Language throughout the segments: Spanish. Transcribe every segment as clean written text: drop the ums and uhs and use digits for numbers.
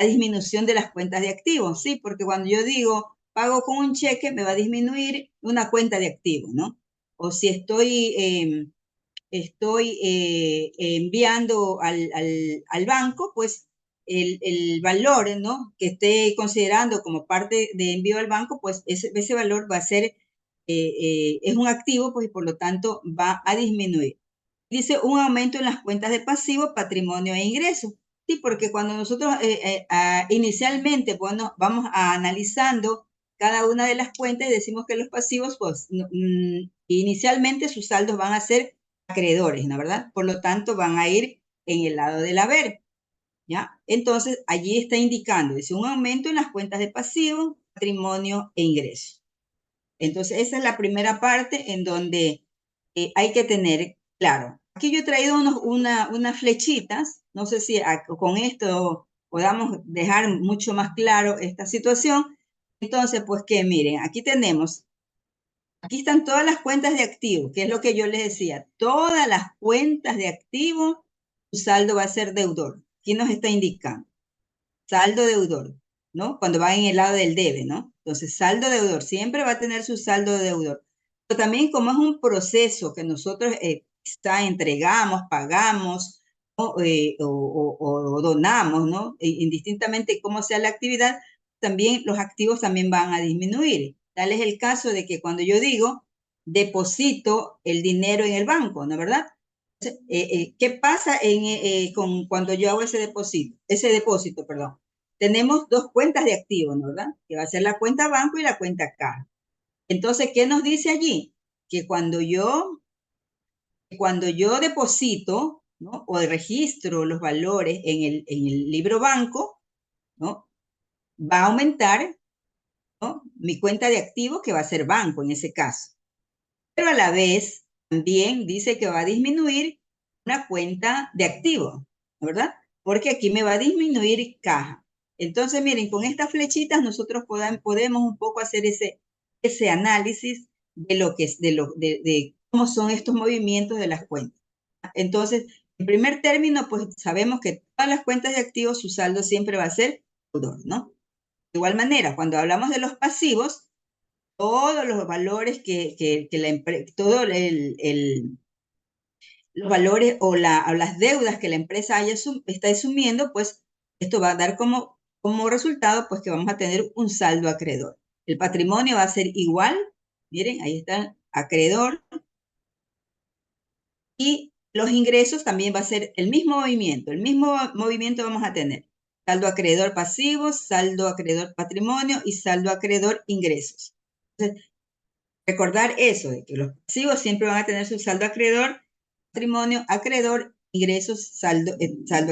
la disminución de las cuentas de activos, ¿sí? Porque cuando yo digo pago con un cheque, me va a disminuir una cuenta de activos, ¿no? O si estoy enviando al banco, pues el valor, ¿no? Que esté considerando como parte de envío al banco, pues ese valor va a ser, es un activo, pues y por lo tanto va a disminuir. Dice un aumento en las cuentas de pasivo, patrimonio e ingreso. Sí, porque cuando nosotros inicialmente, bueno, vamos analizando cada una de las cuentas y decimos que los pasivos, pues inicialmente sus saldos van a ser acreedores, ¿no? ¿Verdad? Por lo tanto, van a ir en el lado del haber, ¿ya? Entonces, allí está indicando, dice, un aumento en las cuentas de pasivo, patrimonio e ingreso. Entonces, esa es la primera parte en donde hay que tener claro. Aquí yo he traído unas flechitas, no sé si con esto podamos dejar mucho más claro esta situación. Entonces, pues que miren, aquí están todas las cuentas de activo, que es lo que yo les decía, todas las cuentas de activo, su saldo va a ser deudor. Aquí nos está indicando saldo deudor, ¿no? Cuando va en el lado del debe, ¿no? Entonces, saldo deudor, siempre va a tener su saldo deudor. Pero también como es un proceso que nosotros entregamos, pagamos, ¿no? O donamos, ¿no? Indistintamente cómo sea la actividad, también los activos también van a disminuir. Tal es el caso de que cuando yo digo deposito el dinero en el banco, ¿no es verdad? ¿Qué pasa cuando yo hago ese depósito, perdón? Tenemos dos cuentas de activos, ¿no? ¿Verdad? Que va a ser la cuenta banco y la cuenta caja. Entonces, ¿qué nos dice allí? Que cuando yo deposito, ¿no? O registro los valores en el libro banco, ¿no? Va a aumentar, ¿no? Mi cuenta de activos, que va a ser banco en ese caso. Pero a la vez también dice que va a disminuir una cuenta de activo, ¿verdad? Porque aquí me va a disminuir caja. Entonces, miren, con estas flechitas nosotros podemos un poco hacer ese análisis de lo que es, de cómo son estos movimientos de las cuentas. Entonces, en primer término, pues sabemos que todas las cuentas de activos, su saldo siempre va a ser deudor, ¿no? De igual manera, cuando hablamos de los pasivos, todos los valores que la empresa, los valores o las deudas que la empresa está asumiendo, pues esto va a dar como resultado, pues que vamos a tener un saldo acreedor. El patrimonio va a ser igual, miren, ahí está acreedor, y los ingresos también va a ser el mismo movimiento vamos a tener. Saldo acreedor pasivo, saldo acreedor patrimonio y saldo acreedor ingresos. Entonces, recordar eso, de que los pasivos siempre van a tener su saldo acreedor, patrimonio acreedor, ingresos, saldo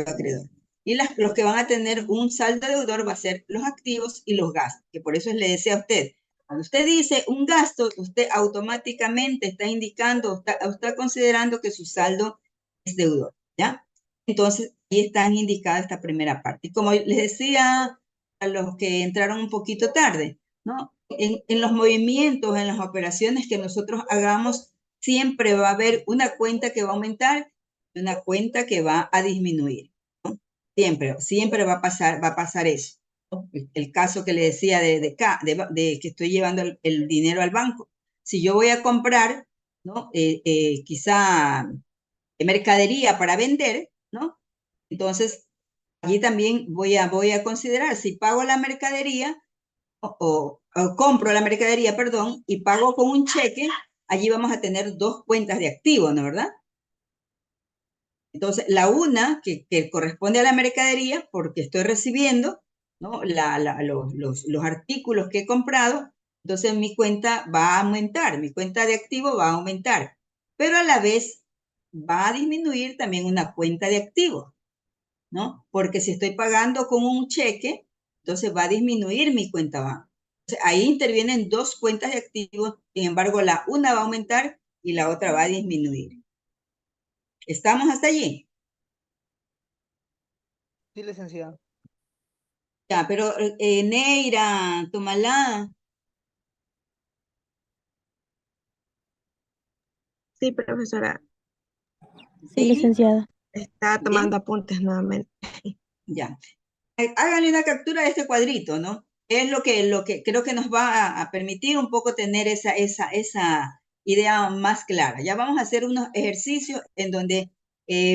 acreedor. Y los que van a tener un saldo deudor va a ser los activos y los gastos, que por eso le decía a usted, cuando usted dice un gasto, usted automáticamente está indicando, está considerando que su saldo es deudor, ¿ya? Entonces, ahí están indicadas esta primera parte. Y como les decía a los que entraron un poquito tarde, ¿no? En los movimientos, en las operaciones que nosotros hagamos, siempre va a haber una cuenta que va a aumentar y una cuenta que va a disminuir. Siempre va a pasar eso, ¿no? El caso que le decía de que estoy llevando el dinero al banco. Si yo voy a comprar, ¿no? Quizá mercadería para vender, ¿no? Entonces, allí también voy a considerar si pago la mercadería o compro la mercadería, perdón, y pago con un cheque, allí vamos a tener dos cuentas de activo, ¿no? ¿Verdad? Entonces, la una que corresponde a la mercadería, porque estoy recibiendo, ¿no? Los artículos que he comprado, entonces mi cuenta va a aumentar, mi cuenta de activo va a aumentar, pero a la vez va a disminuir también una cuenta de activo, ¿no? Porque si estoy pagando con un cheque, entonces va a disminuir mi cuenta banco. Entonces, ahí intervienen dos cuentas de activos, sin embargo, la una va a aumentar y la otra va a disminuir. ¿Estamos hasta allí? Sí, licenciado. Ya, pero Neira, Tomalá, Sí, profesora, Sí, David, licenciada. está tomando bien, apuntes nuevamente. ya. háganle una captura de este cuadrito, ¿no? Es lo que creo que nos va a permitir un poco tener esa idea más clara. Ya vamos a hacer unos ejercicios en donde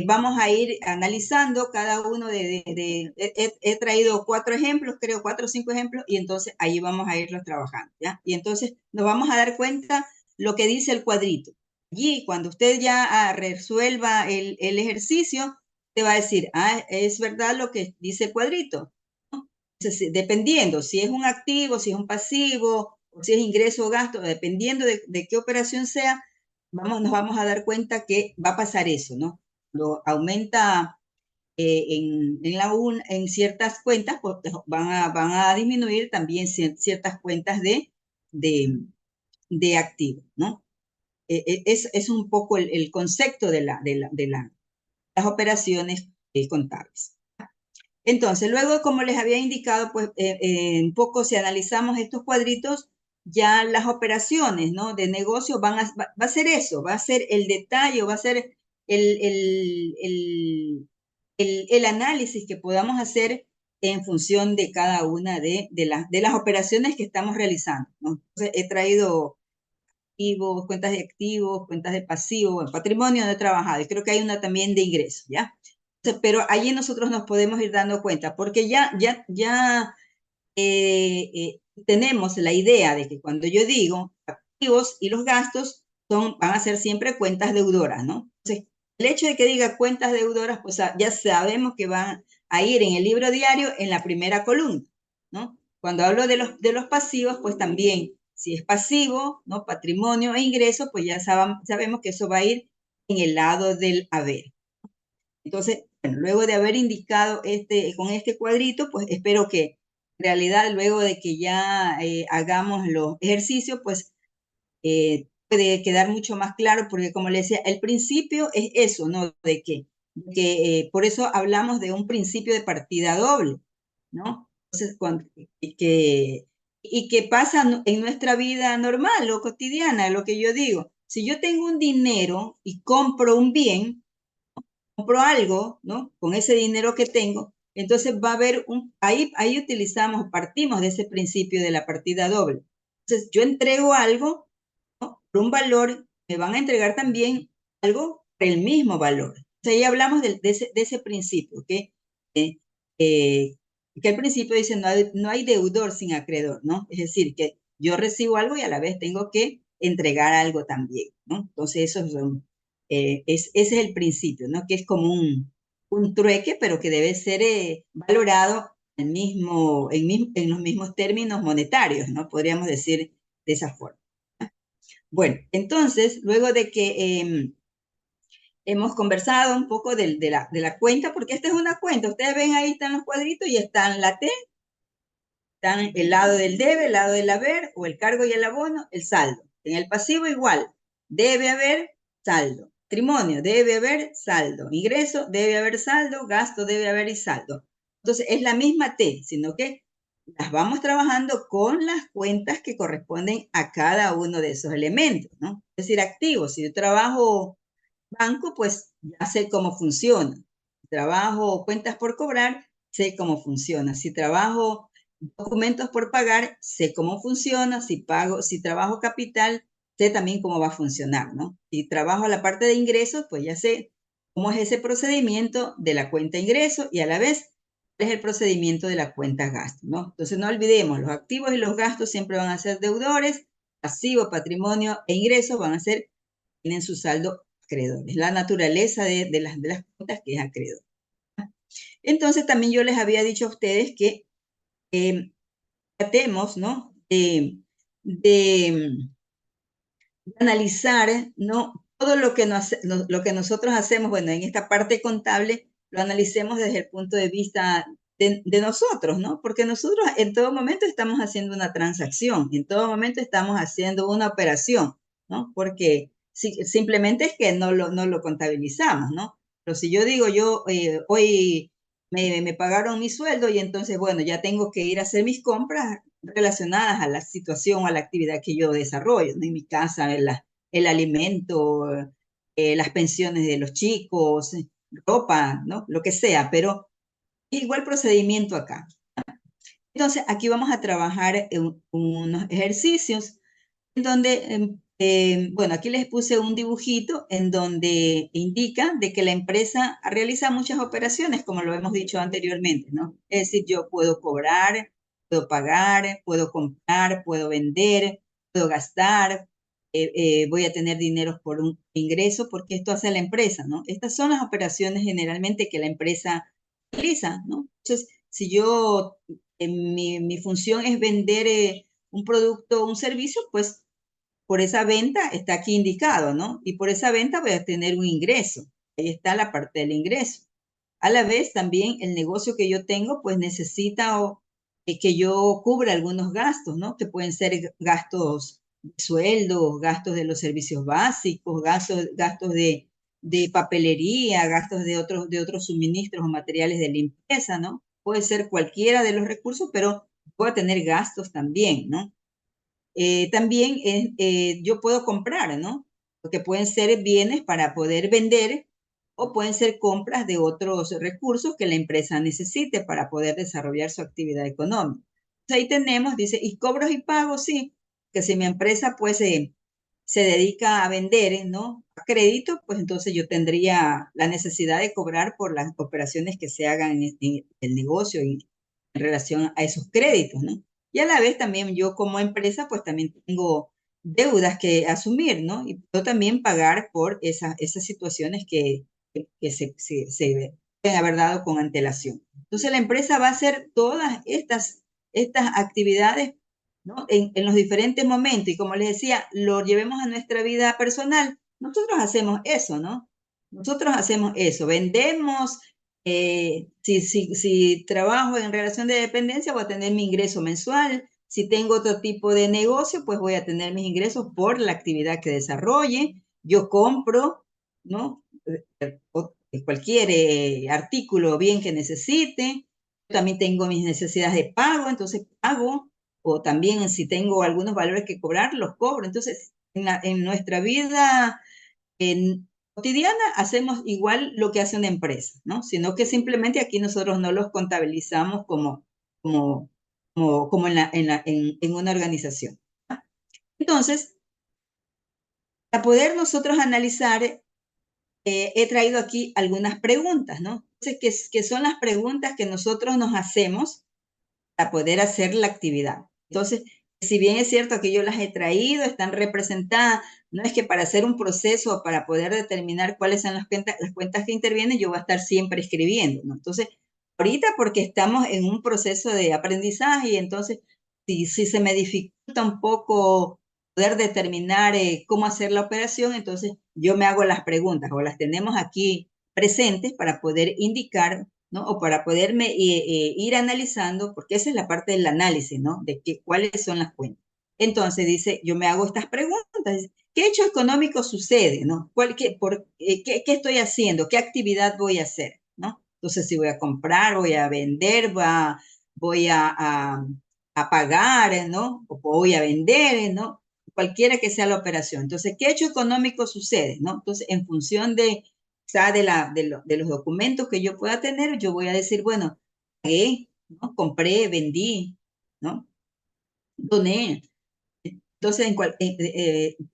vamos a ir analizando cada uno he traído 4 ejemplos, creo 4 o 5 ejemplos, y entonces ahí vamos a irlos trabajando, ¿ya? Y entonces nos vamos a dar cuenta lo que dice el cuadrito. Allí, cuando usted ya resuelva el ejercicio, te va a decir, ah, es verdad lo que dice el cuadrito, ¿no? Entonces, dependiendo si es un activo, si es un pasivo, o si es ingreso o gasto, dependiendo de qué operación sea, nos vamos a dar cuenta que va a pasar eso, ¿no? Lo aumenta en ciertas cuentas, pues van a disminuir también ciertas cuentas de, de activos, ¿no? Es un poco el concepto de las operaciones contables. Entonces, luego, como les había indicado, pues un poco si analizamos estos cuadritos, ya las operaciones, ¿no? De negocio va a ser eso, va a ser el detalle, va a ser el, el, el, el análisis que podamos hacer en función de cada una de las operaciones que estamos realizando, ¿no? Entonces, he traído activos, cuentas de activos, cuentas de pasivos, patrimonio no he trabajado y creo que hay una también de ingresos, ¿ya? Entonces, pero allí nosotros nos podemos ir dando cuenta porque ya tenemos la idea de que cuando yo digo activos y los gastos van a ser siempre cuentas deudoras, ¿no? Entonces, el hecho de que diga cuentas deudoras, pues ya sabemos que van a ir en el libro diario en la primera columna, ¿no? Cuando hablo de los pasivos, pues también, si es pasivo, ¿no? Patrimonio e ingreso, pues ya sabemos que eso va a ir en el lado del haber. Entonces, bueno, luego de haber indicado con este cuadrito, pues espero que en realidad luego de que ya hagamos los ejercicios, pues puede quedar mucho más claro, porque como le decía, el principio es eso, ¿no? Por eso hablamos de un principio de partida doble, ¿no? Entonces, y que pasa en nuestra vida normal o cotidiana, lo que yo digo. Si yo tengo un dinero y compro un bien, compro algo, ¿no? Con ese dinero que tengo, entonces va a haber ahí utilizamos, partimos de ese principio de la partida doble. Entonces, yo entrego algo, ¿no? Por un valor, me van a entregar también algo por el mismo valor. Entonces, ahí hablamos de ese principio, eh, eh, que al principio dice, no hay deudor sin acreedor, ¿no? Es decir, que yo recibo algo y a la vez tengo que entregar algo también, ¿no? Entonces, eso son ese es el principio, ¿no? Que es como un trueque, pero que debe ser valorado en los mismos términos monetarios, ¿no? Podríamos decir de esa forma. Bueno, entonces, luego de que hemos conversado un poco de la cuenta, porque esta es una cuenta, ustedes ven ahí están los cuadritos y están la T, están el lado del debe, el lado del haber, o el cargo y el abono, el saldo. En el pasivo igual, debe haber saldo. Patrimonio, debe haber saldo. Ingreso, debe haber saldo. Gasto, debe haber y saldo. Entonces, es la misma T, sino que las vamos trabajando con las cuentas que corresponden a cada uno de esos elementos, ¿no? Es decir, activos. Si yo trabajo banco, pues ya sé cómo funciona. Si trabajo cuentas por cobrar, sé cómo funciona. Si trabajo documentos por pagar, sé cómo funciona. Si trabajo capital, sé también cómo va a funcionar, ¿no? Si trabajo la parte de ingresos, pues ya sé cómo es ese procedimiento de la cuenta ingreso y a la vez es el procedimiento de la cuenta gasto, ¿no? Entonces no olvidemos, los activos y los gastos siempre van a ser deudores, pasivo, patrimonio e ingresos van a ser, tienen su saldo acreedores, la naturaleza de las cuentas que es acreedor. Entonces también yo les había dicho a ustedes que tratemos, ¿no? De analizar, ¿no? Todo lo que nosotros hacemos, bueno, en esta parte contable, lo analicemos desde el punto de vista de nosotros, ¿no? Porque nosotros en todo momento estamos haciendo una transacción, en todo momento estamos haciendo una operación, ¿no? Porque simplemente es que no lo contabilizamos, ¿no? Pero si yo digo, hoy me pagaron mi sueldo y entonces, bueno, ya tengo que ir a hacer mis compras relacionadas a la situación, a la actividad que yo desarrollo, ¿no? En mi casa, el alimento, las pensiones de los chicos, ropa, ¿no? Lo que sea, pero Igual procedimiento acá. Entonces, aquí vamos a trabajar en unos ejercicios en donde, bueno, aquí les puse un dibujito en donde indica de que la empresa realiza muchas operaciones, como lo hemos dicho anteriormente, ¿no? Es decir, yo puedo cobrar, puedo pagar, puedo comprar, puedo vender, puedo gastar, voy a tener dinero por un ingreso, porque esto hace la empresa, ¿no? Estas son las operaciones generalmente que la empresa realiza, ¿no? Entonces, si yo, mi función es vender un producto o un servicio, pues por esa venta está aquí indicado, ¿no? Y por esa venta voy a tener un ingreso. Ahí está la parte del ingreso. A la vez también el negocio que yo tengo, pues necesita que yo cubra algunos gastos, ¿no? Que pueden ser gastos de sueldo, gastos de los servicios básicos, gastos de papelería, gastos de otros suministros o materiales de limpieza, ¿no? Puede ser cualquiera de los recursos, pero puedo tener gastos también, ¿no? También yo puedo comprar, ¿no? Porque pueden ser bienes para poder vender o pueden ser compras de otros recursos que la empresa necesite para poder desarrollar su actividad económica. Entonces ahí tenemos, dice, y cobros y pagos, sí, que si mi empresa pues se dedica a vender, ¿no? A crédito, pues entonces yo tendría la necesidad de cobrar por las operaciones que se hagan en el negocio y en relación a esos créditos, ¿no? Y a la vez también yo como empresa, pues también tengo deudas que asumir, ¿no? Y puedo también pagar por esas situaciones que se pueden haber dado con antelación. Entonces la empresa va a hacer todas estas actividades, ¿no? En los diferentes momentos. Y como les decía, lo llevemos a nuestra vida personal. Nosotros hacemos eso, ¿no? Nosotros hacemos eso. Vendemos, si trabajo en relación de dependencia, voy a tener mi ingreso mensual. Si tengo otro tipo de negocio, pues voy a tener mis ingresos por la actividad que desarrolle. Yo compro, ¿no? Cualquier artículo o bien que necesite. Yo también tengo mis necesidades de pago, entonces pago. O también si tengo algunos valores que cobrar, los cobro. Entonces, en nuestra vida cotidiana hacemos igual lo que hace una empresa, ¿no? Sino que simplemente aquí nosotros no los contabilizamos como, como en una organización. Entonces, para poder nosotros analizar, he traído aquí algunas preguntas, ¿no? Entonces, que son las preguntas que nosotros nos hacemos para poder hacer la actividad. Entonces, si bien es cierto que yo las he traído, están representadas, no es que para hacer un proceso, para poder determinar cuáles son las cuentas que intervienen, yo voy a estar siempre escribiendo, ¿no? Entonces, ahorita porque estamos en un proceso de aprendizaje y entonces, si se me dificulta un poco poder determinar cómo hacer la operación, entonces yo me hago las preguntas o las tenemos aquí presentes para poder indicar, ¿no? O para poderme ir analizando, porque esa es la parte del análisis, ¿no? De cuáles son las cuentas. Entonces dice, yo me hago estas preguntas. ¿Qué hecho económico sucede, no? ¿Qué estoy haciendo? ¿Qué actividad voy a hacer, no? Entonces, si voy a comprar, voy a vender, voy a pagar, ¿no? O voy a vender, ¿no? Cualquiera que sea la operación. Entonces, ¿qué hecho económico sucede, no? Entonces, en función de los documentos que yo pueda tener, yo voy a decir, bueno, pagué, ¿no? Compré, vendí, ¿no? Doné. Entonces,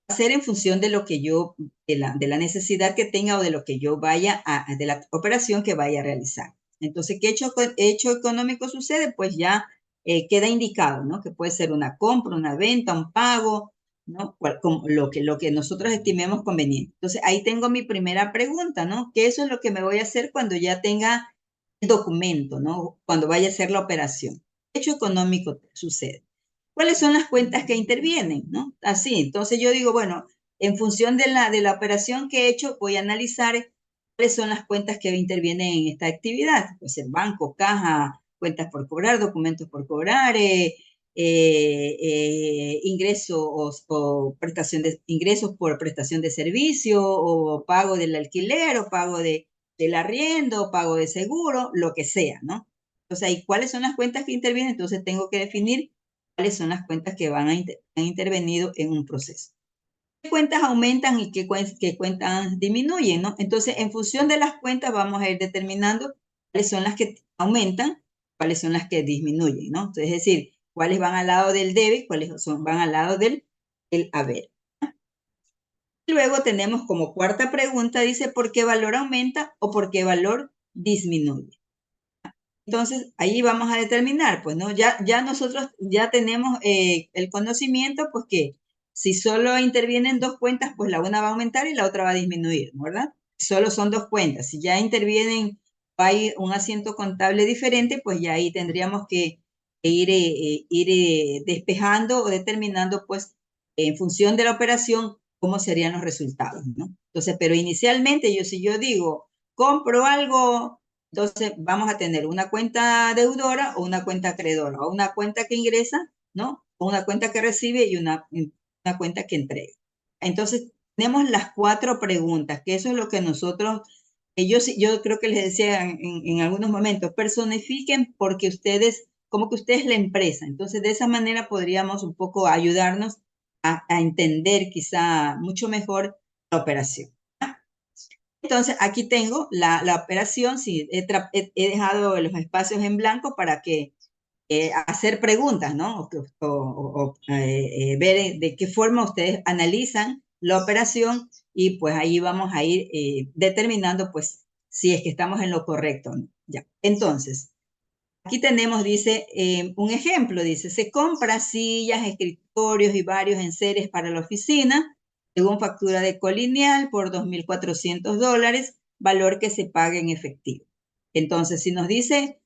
hacer en función de lo que yo, de la necesidad que tenga o de lo que yo vaya de la operación que vaya a realizar. Entonces, ¿qué hecho económico sucede? Pues ya queda indicado, ¿no? Que puede ser una compra, una venta, un pago, ¿no? Como lo que nosotros estimemos conveniente. Entonces, ahí tengo mi primera pregunta, ¿no? Que eso es lo que me voy a hacer cuando ya tenga el documento, ¿no? Cuando vaya a hacer la operación. ¿Qué hecho económico sucede? ¿Cuáles son las cuentas que intervienen? ¿No? Así, entonces yo digo, bueno, en función de la operación que he hecho, voy a analizar cuáles son las cuentas que intervienen en esta actividad. Pues el banco, caja, cuentas por cobrar, documentos por cobrar, ingresos o prestación de ingresos por prestación de servicio, o pago del alquiler, o pago del arriendo, pago de seguro, lo que sea, ¿no? Entonces, ahí, ¿cuáles son las cuentas que intervienen? Entonces, tengo que definir cuáles son las cuentas que han intervenido en un proceso. ¿Qué cuentas aumentan y qué cuentas disminuyen, no? Entonces, en función de las cuentas, vamos a ir determinando cuáles son las que aumentan, cuáles son las que disminuyen, ¿no? Entonces, es decir, cuáles van al lado del debe y cuáles van al lado del el haber. Y luego tenemos como cuarta pregunta, dice, ¿por qué valor aumenta o por qué valor disminuye? Entonces, ahí vamos a determinar, pues, ¿no? Ya nosotros ya tenemos el conocimiento, pues, que si solo intervienen dos cuentas, pues la una va a aumentar y la otra va a disminuir, ¿verdad? Solo son dos cuentas. Si ya intervienen, hay un asiento contable diferente, pues ya ahí tendríamos que ir despejando o determinando, pues, en función de la operación, cómo serían los resultados, ¿no? Entonces, pero inicialmente, si yo digo, compro algo, entonces vamos a tener una cuenta deudora o una cuenta acreedora, o una cuenta que ingresa, ¿no? O una cuenta que recibe y una cuenta que entrega. Entonces, tenemos las cuatro preguntas, que eso es lo que nosotros, yo creo que les decía en algunos momentos, personifiquen porque ustedes, como que usted es la empresa. Entonces, de esa manera podríamos un poco ayudarnos a entender quizá mucho mejor la operación. Entonces, aquí tengo la operación, sí, he dejado los espacios en blanco para que hacer preguntas, ¿no? O ver de qué forma ustedes analizan la operación y pues ahí vamos a ir determinando pues si es que estamos en lo correcto, ¿no? Ya. Entonces, aquí tenemos, dice, un ejemplo, dice, se compra sillas, escritorios y varios enseres para la oficina, según factura de Colinial por $2.400, valor que se paga en efectivo. Entonces, si nos dice,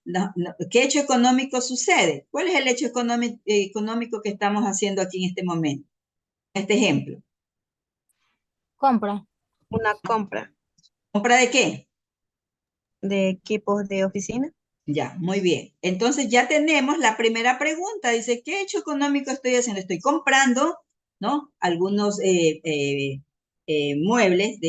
¿qué hecho económico sucede? ¿Cuál es el hecho económico que estamos haciendo aquí en este momento? Este ejemplo. Compra. Una compra ¿Compra de qué? de equipos de oficina. Ya, muy bien. Entonces ya tenemos la primera pregunta. Dice, ¿qué hecho económico estoy haciendo? Estoy comprando, ¿no? Algunos muebles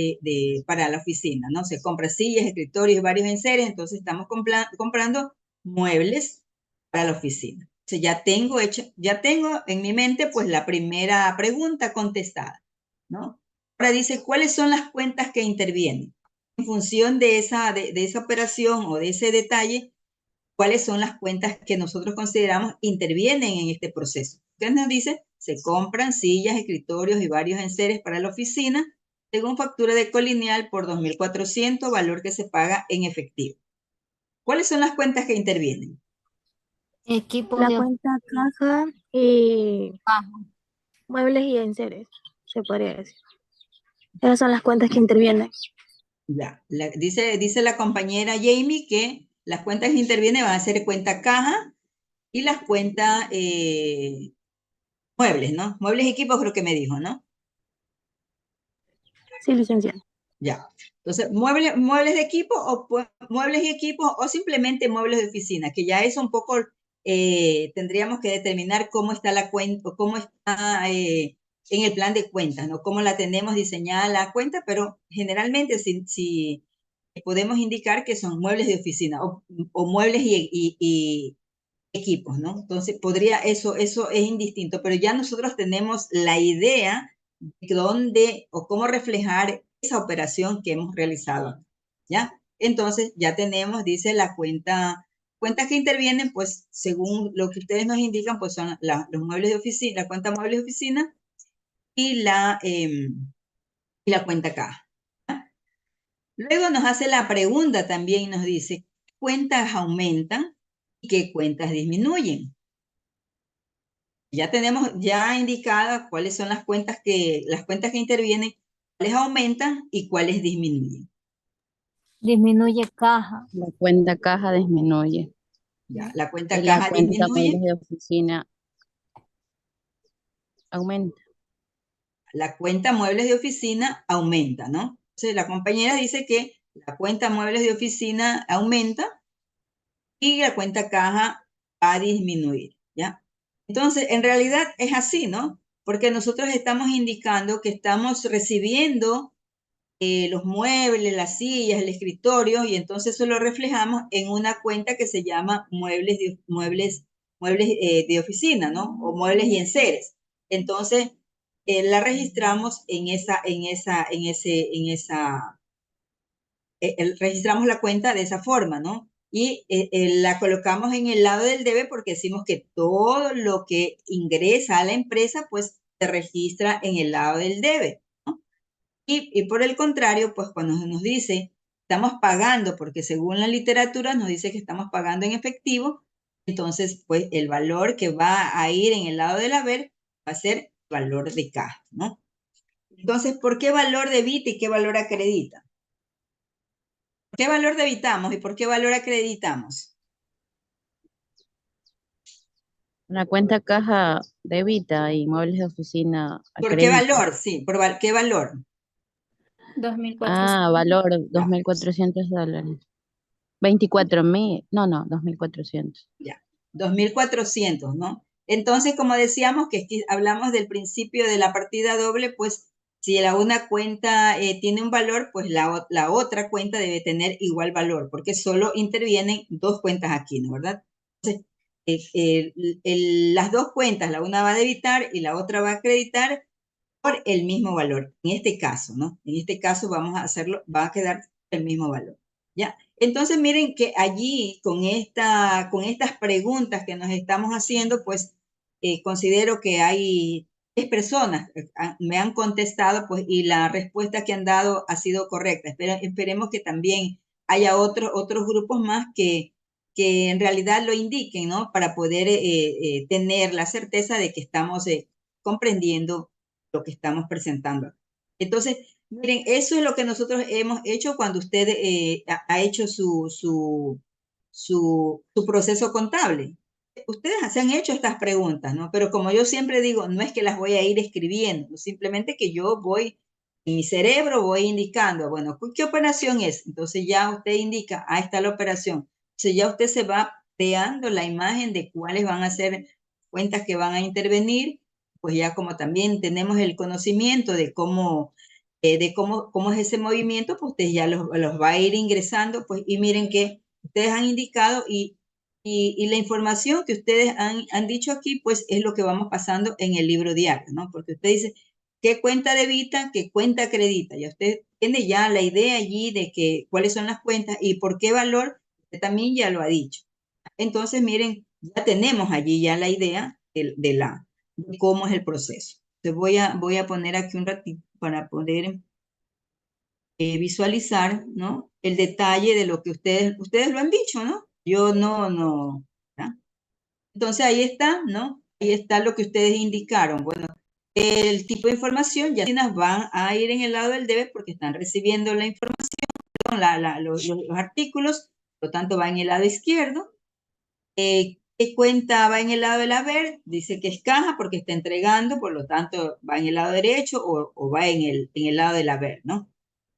para la oficina, ¿no? Se compra sillas, escritorios, varios enseres. Entonces estamos comprando muebles para la oficina. Entonces ya tengo en mi mente pues la primera pregunta contestada, ¿no? Ahora dice, ¿cuáles son las cuentas que intervienen? En función de esa operación o de ese detalle, cuáles son las cuentas que nosotros consideramos intervienen en este proceso. Entonces nos dice, se compran sillas, escritorios y varios enseres para la oficina, según factura de Colinial por 2.400, valor que se paga en efectivo. ¿Cuáles son las cuentas que intervienen? Equipo La de cuenta caja y caja. muebles y enseres, se podría decir. Esas son las cuentas que intervienen. Ya, dice la compañera Jamie que las cuentas que intervienen van a ser cuenta caja y las cuentas muebles, ¿no? Muebles y equipos creo que me dijo, ¿no? Sí, licenciada. Ya. Entonces, muebles de equipo o muebles y equipos o simplemente muebles de oficina, que ya es un poco, tendríamos que determinar cómo está la cuenta, cómo está en el plan de cuentas, ¿no? Cómo la tenemos diseñada la cuenta, pero generalmente si podemos indicar que son muebles de oficina o muebles y equipos, ¿no? Entonces, eso es indistinto, pero ya nosotros tenemos la idea de dónde o cómo reflejar esa operación que hemos realizado, ¿ya? Entonces, ya tenemos, dice cuentas que intervienen, pues, según lo que ustedes nos indican, pues son los muebles de oficina, la cuenta muebles de oficina y la cuenta caja. ¿Ya? Luego nos hace la pregunta también y nos dice, ¿qué cuentas aumentan y qué cuentas disminuyen? Ya tenemos ya indicadas cuáles son las cuentas que intervienen, cuáles aumentan y cuáles disminuyen. Disminuye caja. La cuenta caja disminuye. Ya, la cuenta Y la caja cuenta muebles disminuye, de oficina aumenta. la cuenta muebles de oficina aumenta, ¿no? Entonces la compañera dice que la cuenta muebles de oficina aumenta y la cuenta caja va a disminuir, ¿ya? Entonces, en realidad es así, ¿no? Porque nosotros estamos indicando que estamos recibiendo los muebles, las sillas, el escritorio, y entonces eso lo reflejamos en una cuenta que se llama muebles de oficina, ¿no? O muebles y enseres. Entonces, la registramos registramos la cuenta de esa forma, ¿no? y la colocamos en el lado del debe porque decimos que todo lo que ingresa a la empresa, pues se registra en el lado del debe, ¿no? Y por el contrario, pues cuando nos dice estamos pagando, porque según la literatura nos dice que estamos pagando en efectivo, entonces pues el valor que va a ir en el lado del haber va a ser valor de caja, ¿no? Entonces, ¿por qué valor debita y qué valor acredita? ¿Por qué valor debitamos y por qué valor acreditamos? La cuenta caja débita y muebles de oficina ¿Por qué acredita. valor? Sí, ¿por qué valor? 2.400. Ah, valor $2.400. 24.000, no, 2.400. Ya, 2.400, ¿no? Entonces, como decíamos que aquí hablamos del principio de la partida doble, pues si una cuenta tiene un valor, pues la otra cuenta debe tener igual valor, porque solo intervienen dos cuentas aquí, ¿no? ¿Verdad? Entonces, las dos cuentas, la una va a debitar y la otra va a acreditar por el mismo valor, en este caso, ¿no? En este caso vamos a hacerlo, va a quedar el mismo valor, ¿ya? Entonces miren que allí con estas preguntas que nos estamos haciendo, pues considero que hay 10 personas me han contestado, pues, y la respuesta que han dado ha sido correcta. Esperemos que también haya otros grupos más que en realidad lo indiquen, ¿no? Para poder tener la certeza de que estamos comprendiendo lo que estamos presentando. Entonces, miren, eso es lo que nosotros hemos hecho cuando usted ha hecho su proceso contable. Ustedes se han hecho estas preguntas, ¿no? Pero como yo siempre digo, no es que las voy a ir escribiendo, simplemente que yo voy, en mi cerebro voy indicando, bueno, ¿qué operación es? Entonces ya usted indica, ahí está la operación. Entonces ya usted se va creando la imagen de cuáles van a ser cuentas que van a intervenir, pues ya como también tenemos el conocimiento de cómo es ese movimiento, pues usted ya los va a ir ingresando, pues, y miren que ustedes han indicado y la información que ustedes han dicho aquí, pues es lo que vamos pasando en el libro diario, ¿no? Porque usted dice, ¿qué cuenta debita, qué cuenta acredita? Ya usted tiene ya la idea allí de que cuáles son las cuentas y por qué valor, usted también ya lo ha dicho. Entonces, miren, ya tenemos allí ya la idea de cómo es el proceso. Entonces voy a poner aquí un ratito para poder visualizar, ¿no? El detalle de lo que ustedes lo han dicho, ¿no? Yo no, ¿verdad? Entonces ahí está, ¿no? Ahí está lo que ustedes indicaron. Bueno, el tipo de información ya van a ir en el lado del debe porque están recibiendo la información, los artículos, por lo tanto va en el lado izquierdo. ¿Qué cuenta va en el lado del haber? Dice que es caja porque está entregando, por lo tanto va en el lado derecho o va en el lado del haber, ¿no?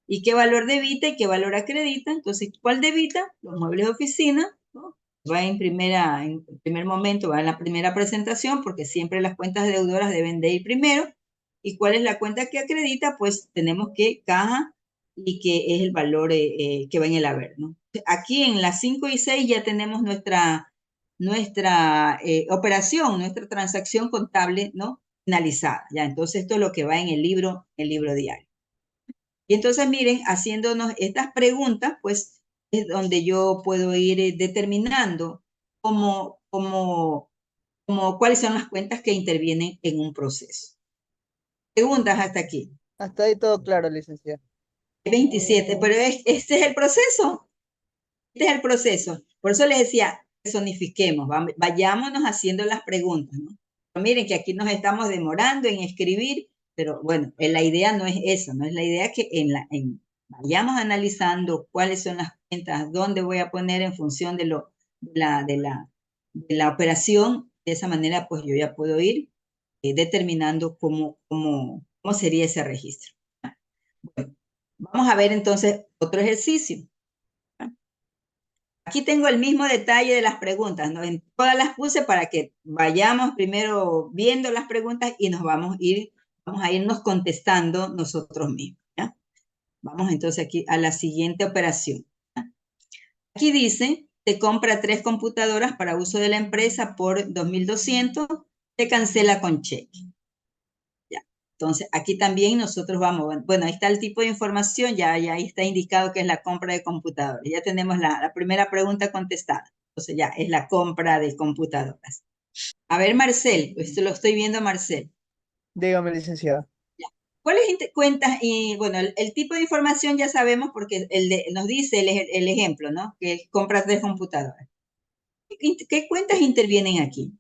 ¿Y qué valor debita y qué valor acredita? Entonces, ¿cuál debita? Los muebles de oficina, ¿no? Va en primer momento, va en la primera presentación, porque siempre las cuentas deudoras deben de ir primero. ¿Y cuál es la cuenta que acredita? Pues tenemos que caja y que es el valor que va en el haber, ¿no? Aquí en las 5 y 6 ya tenemos nuestra operación, nuestra transacción contable, ¿no? Finalizada, ¿ya? Entonces, esto es lo que va en el libro diario. Y entonces, miren, haciéndonos estas preguntas, pues es donde yo puedo ir determinando cuáles son las cuentas que intervienen en un proceso. Preguntas hasta aquí. Hasta ahí todo claro, licenciada. 27, pero este es el proceso. Este es el proceso. Por eso les decía, personifiquemos, vayámonos haciendo las preguntas, ¿no? Pero miren que aquí nos estamos demorando en escribir, pero bueno, la idea no es eso, no es la idea que vayamos analizando cuáles son las cuentas, dónde voy a poner en función de la operación. De esa manera, pues yo ya puedo ir determinando cómo sería ese registro. Bueno, vamos a ver entonces otro ejercicio. Aquí tengo el mismo detalle de las preguntas, ¿no? En todas las puse para que vayamos primero viendo las preguntas y vamos a irnos contestando nosotros mismos, ¿ya? Vamos entonces aquí a la siguiente operación, ¿ya? Aquí dice, se compra 3 computadoras para uso de la empresa por 2.200, se cancela con cheque, ¿ya? Entonces, aquí también nosotros vamos, bueno, ahí está el tipo de información, ya ahí está indicado que es la compra de computadores. Ya tenemos la primera pregunta contestada. Entonces, ya es la compra de computadoras. A ver, Marcel, esto lo estoy viendo, Marcel. Dígame, licenciada. ¿Cuáles cuentas? Y bueno, el tipo de información ya sabemos porque nos dice el ejemplo, ¿no? Que compras de computadoras. ¿Qué cuentas intervienen aquí?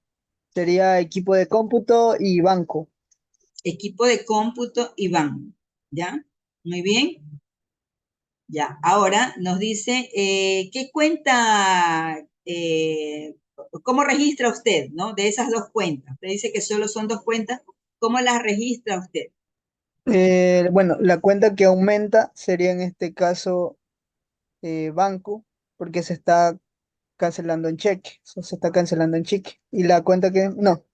Sería equipo de cómputo y banco. Equipo de cómputo y banco. ¿Ya? Muy bien. Ya. Ahora nos dice, ¿qué cuenta, cómo registra usted, ¿no? De esas dos cuentas. Usted dice que solo son dos cuentas. ¿Cómo las registra usted? Bueno, la cuenta que aumenta sería en este caso banco, porque se está cancelando en cheque. Se está cancelando en cheque. Y la cuenta que, no,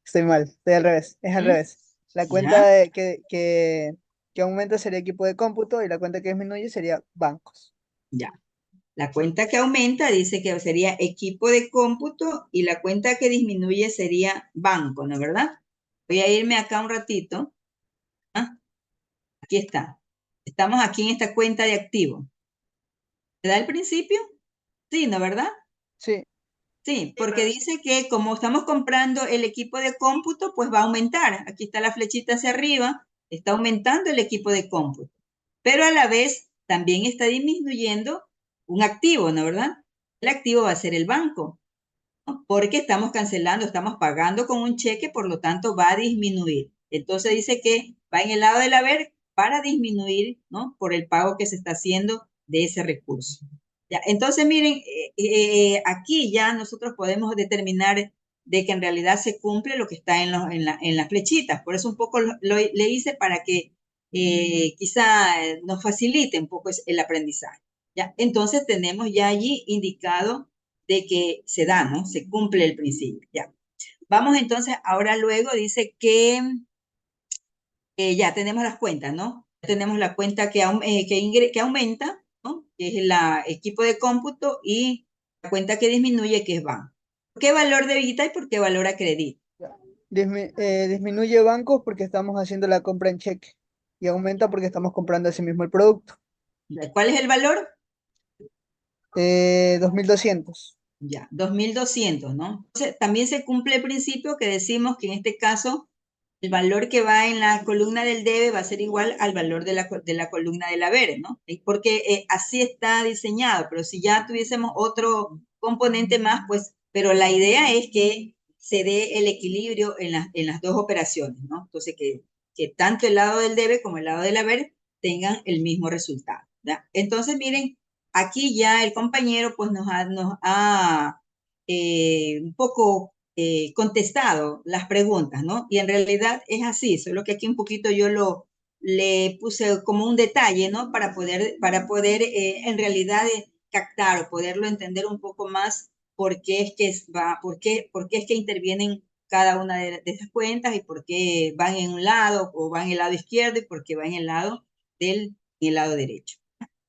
estoy mal, estoy al revés, es al ¿Mm? revés. La cuenta ¿Ya? que aumenta sería equipo de cómputo y la cuenta que disminuye sería bancos. Ya. La cuenta que aumenta dice que sería equipo de cómputo y la cuenta que disminuye sería banco, ¿no es verdad? Voy a irme acá un ratito. ¿Ah? Aquí está. Estamos aquí en esta cuenta de activo. ¿Te da el principio? Sí, ¿no es verdad? Sí, Sí, porque dice que como estamos comprando el equipo de cómputo, pues va a aumentar. Aquí está la flechita hacia arriba, está aumentando el equipo de cómputo. Pero a la vez también está disminuyendo un activo, ¿no es verdad? El activo va a ser el banco, ¿no? Porque estamos cancelando, estamos pagando con un cheque, por lo tanto va a disminuir. Entonces dice que va en el lado del haber para disminuir, ¿no? Por el pago que se está haciendo de ese recurso. Ya, entonces, miren, aquí ya nosotros podemos determinar de que en realidad se cumple lo que está en las flechitas. Por eso un poco le hice para que quizá nos facilite un poco el aprendizaje. ¿Ya? Entonces tenemos ya allí indicado de que se da, ¿no? Se cumple el principio. Ya. Vamos entonces, ahora luego dice que ya tenemos las cuentas, ¿no? Tenemos la cuenta que aumenta, ¿no? Que es el equipo de cómputo y la cuenta que disminuye, que es banco. ¿Por qué valor debita y por qué valor acredita? ya. Disminuye bancos porque estamos haciendo la compra en cheque y aumenta porque estamos comprando ese mismo el producto. ¿Cuál es el valor? 2200. Ya, 2200, ¿no? Entonces, también se cumple el principio que decimos que en este caso el valor que va en la columna del debe va a ser igual al valor de la columna del haber, ¿no? Porque así está diseñado, pero si ya tuviésemos otro componente más, pues, pero la idea es que se dé el equilibrio en las dos operaciones, ¿no? Entonces, que tanto el lado del debe como el lado del haber tengan el mismo resultado, ¿ya? Entonces, miren, aquí ya el compañero pues nos ha un poco contestado las preguntas, ¿no? Y en realidad es así, solo que aquí un poquito yo le puse como un detalle, ¿no? Para poder en realidad captar o poderlo entender un poco más por qué es que por qué es que intervienen cada una de esas cuentas y por qué van en un lado o van en el lado izquierdo y por qué van en en el lado derecho.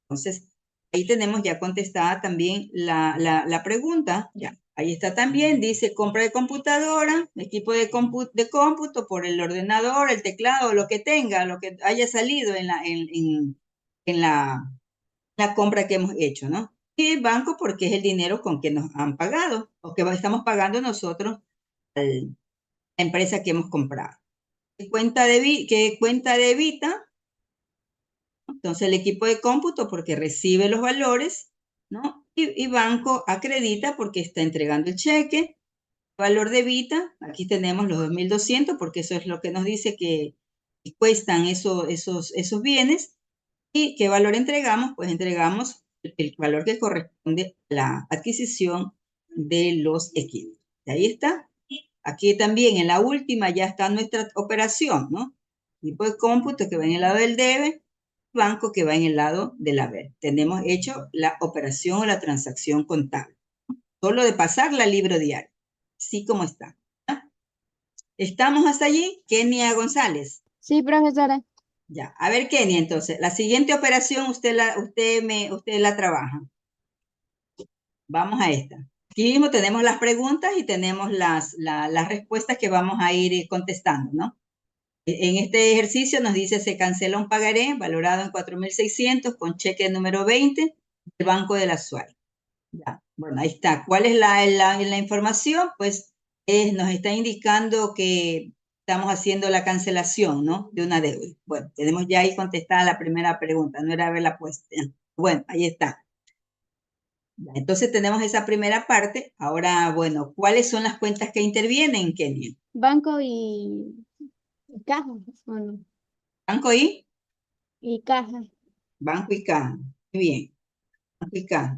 Entonces, ahí tenemos ya contestada también la pregunta. Ya, ahí está también, dice compra de computadora, equipo de cómputo por el ordenador, el teclado, lo que tenga, lo que haya salido en la compra que hemos hecho, ¿no? Y el banco porque es el dinero con que nos han pagado o que estamos pagando nosotros a la empresa que hemos comprado. ¿Qué cuenta debita? Entonces el equipo de cómputo porque recibe los valores, ¿no? Y banco acredita porque está entregando el cheque. Valor debita, aquí tenemos los 2200 porque eso es lo que nos dice que cuestan esos bienes. ¿Y qué valor entregamos? Pues entregamos el valor que corresponde a la adquisición de los equipos. Y ahí está. Aquí también en la última ya está nuestra operación, ¿no? Equipo de cómputo que va en el lado del debe, banco que va en el lado del haber. Tenemos hecho la operación o la transacción contable. Solo de pasarla al libro diario, así como está. ¿Ya? ¿Estamos hasta allí? Kenia González. Sí, profesora. Ya. A ver, Kenia, entonces, la siguiente operación usted la trabaja. Vamos a esta. Aquí mismo tenemos las preguntas y tenemos las respuestas que vamos a ir contestando, ¿no? En este ejercicio nos dice se cancela un pagaré valorado en 4.600 con cheque número 20 del Banco de la SUAY. Ya, bueno, ahí está. ¿Cuál es la información? Pues nos está indicando que estamos haciendo la cancelación, ¿no? De una deuda. Bueno, tenemos ya ahí contestada la primera pregunta, no era haberla puesto. Bueno, ahí está. Ya, entonces tenemos esa primera parte. Ahora, bueno, ¿cuáles son las cuentas que intervienen, Kenia? Banco y caja, ¿o no? Banco Y caja. Banco y caja. Muy bien. Banco y caja.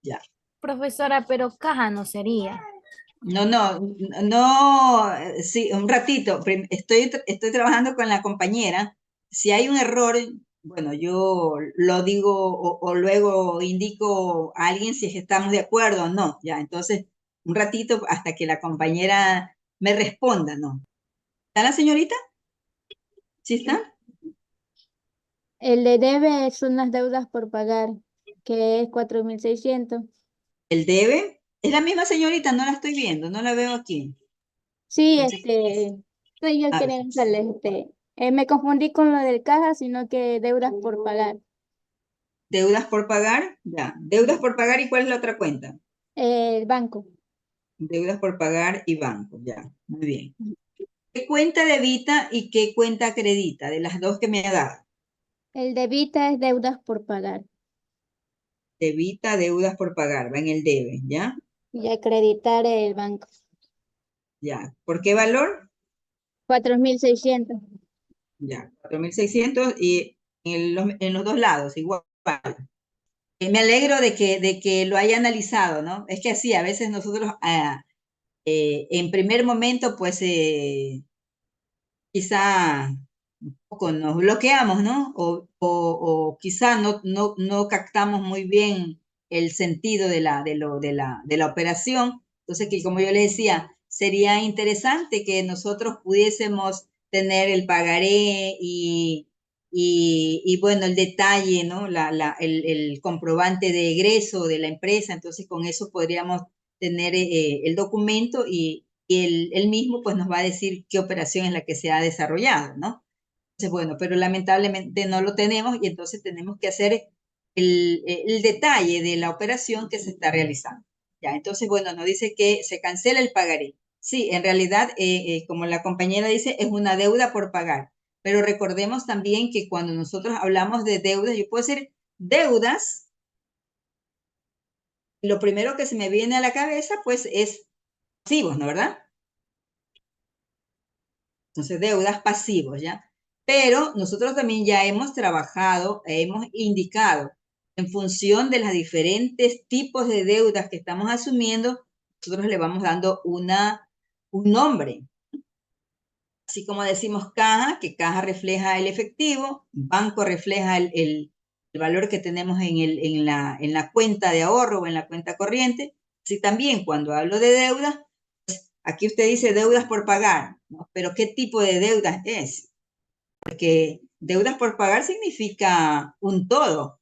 Ya. Profesora, pero caja no sería. No, sí, un ratito. Estoy trabajando con la compañera. Si hay un error, bueno, yo lo digo o luego indico a alguien si es que estamos de acuerdo o no. Ya, entonces, un ratito hasta que la compañera me responda, ¿no? ¿Está la señorita? ¿Sí está? El de debe son las deudas por pagar, que es 4.600. ¿El debe? Es la misma señorita, no la estoy viendo, no la veo aquí. Sí, Pensé que- soy yo A ver, quería usarle me confundí con lo del caja, sino que deudas por pagar. deudas por pagar, ya. Deudas por pagar, ¿y cuál es la otra cuenta? El banco. Deudas por pagar y banco, ya. Muy bien. ¿Qué cuenta debita y qué cuenta acredita de las dos que me ha dado? El debita es deudas por pagar Debita, deudas por pagar, va en el debe, ¿ya? y acreditar el banco. Ya. ¿Por qué valor? 4.600. Ya, 4.600 y en los dos lados, igual. Me alegro de que lo haya analizado, ¿no? Es que así, a veces nosotros en primer momento, pues quizá un poco nos bloqueamos, ¿no? O quizá no captamos muy bien el sentido de la operación. Entonces, que como yo le decía, sería interesante que nosotros pudiésemos tener el pagaré y bueno, el detalle, ¿no? El comprobante de egreso de la empresa. Entonces, con eso podríamos tener el documento y él mismo pues nos va a decir qué operación es la que se ha desarrollado, ¿no? Entonces, bueno, pero lamentablemente no lo tenemos y entonces tenemos que hacer el detalle de la operación que se está realizando. Ya, entonces, bueno, nos dice que se cancela el pagaré. Sí, en realidad, como la compañera dice, es una deuda por pagar. Pero recordemos también que cuando nosotros hablamos de deudas, yo puedo decir deudas, lo primero que se me viene a la cabeza, pues, es pasivos, ¿no? ¿Verdad? Entonces, deudas pasivos, ¿ya? Pero nosotros también ya hemos trabajado, hemos indicado en función de los diferentes tipos de deudas que estamos asumiendo, nosotros le vamos dando un nombre. Así como decimos caja, que caja refleja el efectivo, banco refleja el valor que tenemos en la cuenta de ahorro o en la cuenta corriente. Así también cuando hablo de deudas, aquí usted dice deudas por pagar, ¿no? Pero ¿qué tipo de deudas es? Porque deudas por pagar significa un todo.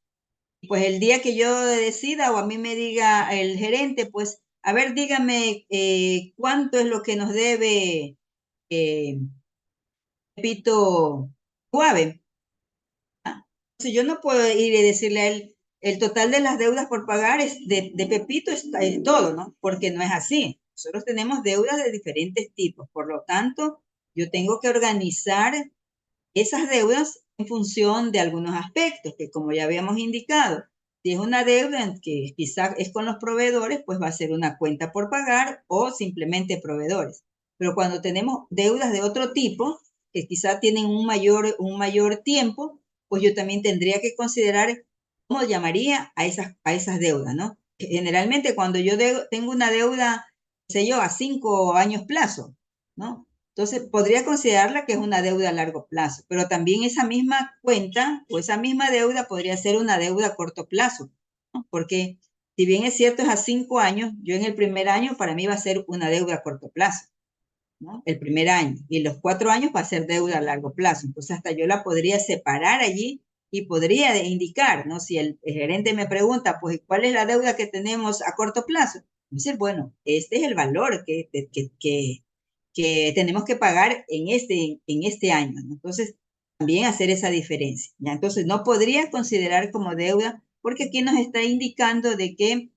Pues el día que yo decida o a mí me diga el gerente, pues, a ver, dígame cuánto es lo que nos debe, eh, Pepito Suave. Entonces yo no puedo ir y decirle a él, el total de las deudas por pagar es de Pepito es todo, ¿no? Porque no es así. Nosotros tenemos deudas de diferentes tipos. Por lo tanto, yo tengo que organizar esas deudas en función de algunos aspectos que, como ya habíamos indicado, si es una deuda que quizá es con los proveedores, pues va a ser una cuenta por pagar o simplemente proveedores. Pero cuando tenemos deudas de otro tipo, que quizá tienen un mayor tiempo, pues yo también tendría que considerar cómo llamaría a esas deudas, ¿no? Generalmente cuando yo tengo una deuda, qué sé yo, a 5 años plazo, ¿no? Entonces, podría considerarla que es una deuda a largo plazo, pero también esa misma cuenta o esa misma deuda podría ser una deuda a corto plazo, ¿no? Porque si bien es cierto es a 5 años, yo en el primer año para mí va a ser una deuda a corto plazo, ¿no? El primer año. Y los 4 años va a ser deuda a largo plazo. Entonces, hasta yo la podría separar allí y podría indicar, ¿no? Si el gerente me pregunta, pues, ¿cuál es la deuda que tenemos a corto plazo? Dice, bueno, este es el valor que que tenemos que pagar en este año, ¿no? Entonces, también hacer esa diferencia, ¿ya? Entonces, no podría considerar como deuda, porque aquí nos está indicando de que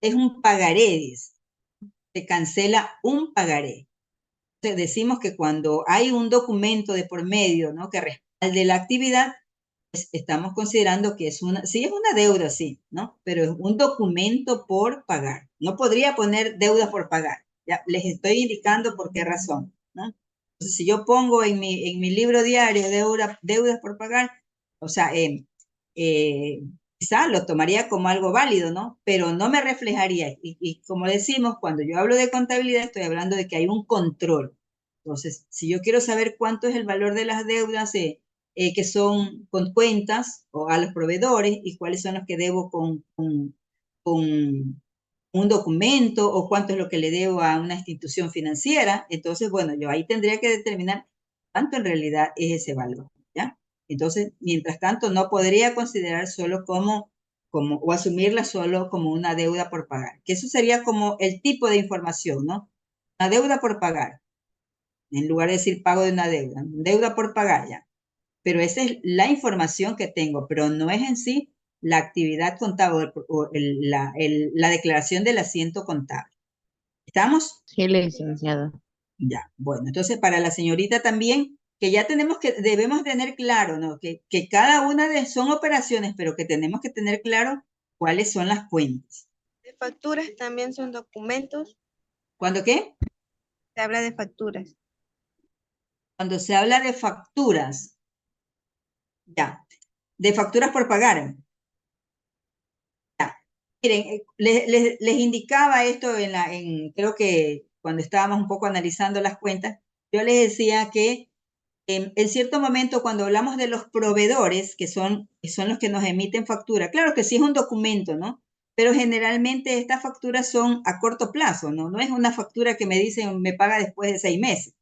es un pagaré, dice. Se cancela un pagaré. Entonces, decimos que cuando hay un documento de por medio, ¿no?, que respalde la actividad, pues estamos considerando que sí es una deuda, sí, ¿no? Pero es un documento por pagar. No podría poner deuda por pagar. Ya les estoy indicando por qué razón, ¿no? Entonces, si yo pongo en mi libro diario deudas por pagar, o sea, quizá lo tomaría como algo válido, ¿no? Pero no me reflejaría. Y como decimos, cuando yo hablo de contabilidad, estoy hablando de que hay un control. Entonces, si yo quiero saber cuánto es el valor de las deudas que son con cuentas o a los proveedores y cuáles son los que debo con un documento o cuánto es lo que le debo a una institución financiera, entonces, bueno, yo ahí tendría que determinar cuánto en realidad es ese valor, ¿ya? Entonces, mientras tanto, no podría considerar solo o asumirla solo como una deuda por pagar, que eso sería como el tipo de información, ¿no? Una deuda por pagar, en lugar de decir pago de una deuda por pagar, ¿ya? Pero esa es la información que tengo, pero no es en sí la actividad contable o la declaración del asiento contable. ¿Estamos? Sí, licenciada. Ya, bueno, entonces para la señorita también, que ya debemos tener claro, ¿no? Que cada una son operaciones, pero que tenemos que tener claro cuáles son las cuentas. De facturas también son documentos. ¿Cuándo qué? Se habla de facturas. Cuando se habla de facturas, ya, de facturas por pagar. Miren, les indicaba esto creo que cuando estábamos un poco analizando las cuentas, yo les decía que en cierto momento cuando hablamos de los proveedores, que son los que nos emiten factura, claro que sí es un documento, ¿no? Pero generalmente estas facturas son a corto plazo, ¿no? No es una factura que me dicen me paga después de 6 meses,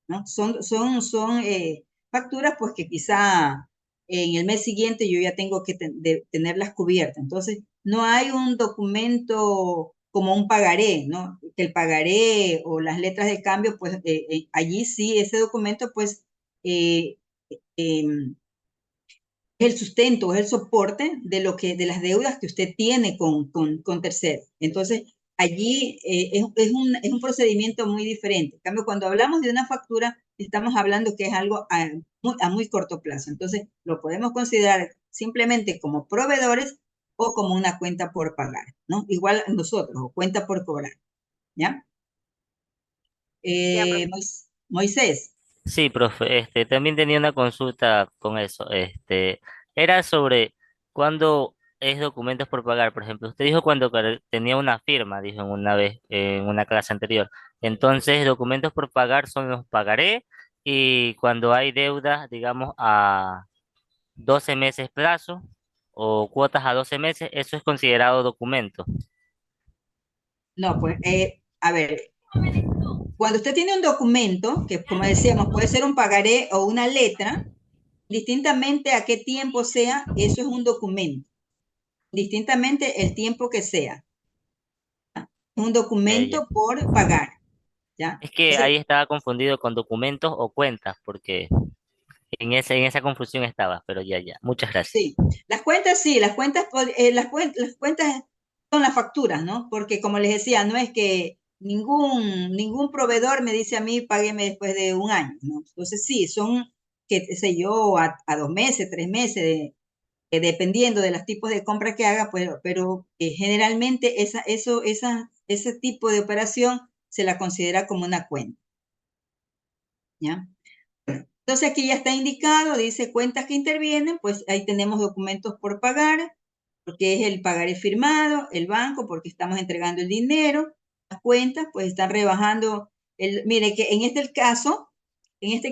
¿no? Son facturas pues que quizá en el mes siguiente yo ya tengo que tenerlas cubiertas. Entonces, no hay un documento como un pagaré, ¿no? Que el pagaré o las letras de cambio, pues allí sí, ese documento, pues eh, eh, es el sustento, es el soporte de las deudas que usted tiene con terceros. Entonces, allí es un procedimiento muy diferente. En cambio, cuando hablamos de una factura, estamos hablando que es algo a muy corto plazo. Entonces, lo podemos considerar simplemente como proveedores o como una cuenta por pagar, ¿no? Igual nosotros, o cuenta por cobrar, ¿ya? Ya, profe. Moisés. Sí, profe, también tenía una consulta con eso. Era sobre cuándo es documentos por pagar. Por ejemplo, usted dijo cuando tenía una firma, dijo una vez en una clase anterior. Entonces, documentos por pagar son los pagaré y cuando hay deudas, digamos, a 12 meses plazo o cuotas a 12 meses, eso es considerado documento. No, pues, a ver, cuando usted tiene un documento, que como decíamos, puede ser un pagaré o una letra, distintamente a qué tiempo sea, eso es un documento, distintamente el tiempo que sea. Es un Ya. documento por pagar, ¿ya? Es que Entonces, ahí estaba confundido con documentos o cuentas, porque en esa confusión estaba, pero ya. Muchas gracias. sí, las cuentas sí, las cuentas son las facturas, ¿no? Porque como les decía, no es que ningún proveedor me dice a mí, págueme después de un año, ¿no? Entonces sí, son, qué sé yo, a 2 meses, 3 meses, dependiendo de los tipos de compras que haga, pero generalmente ese tipo de operación se la considera como una cuenta, ¿ya? Entonces aquí ya está indicado, dice cuentas que intervienen, pues ahí tenemos documentos por pagar, porque es el pagaré firmado, el banco, porque estamos entregando el dinero, las cuentas, pues están rebajando, mire que en este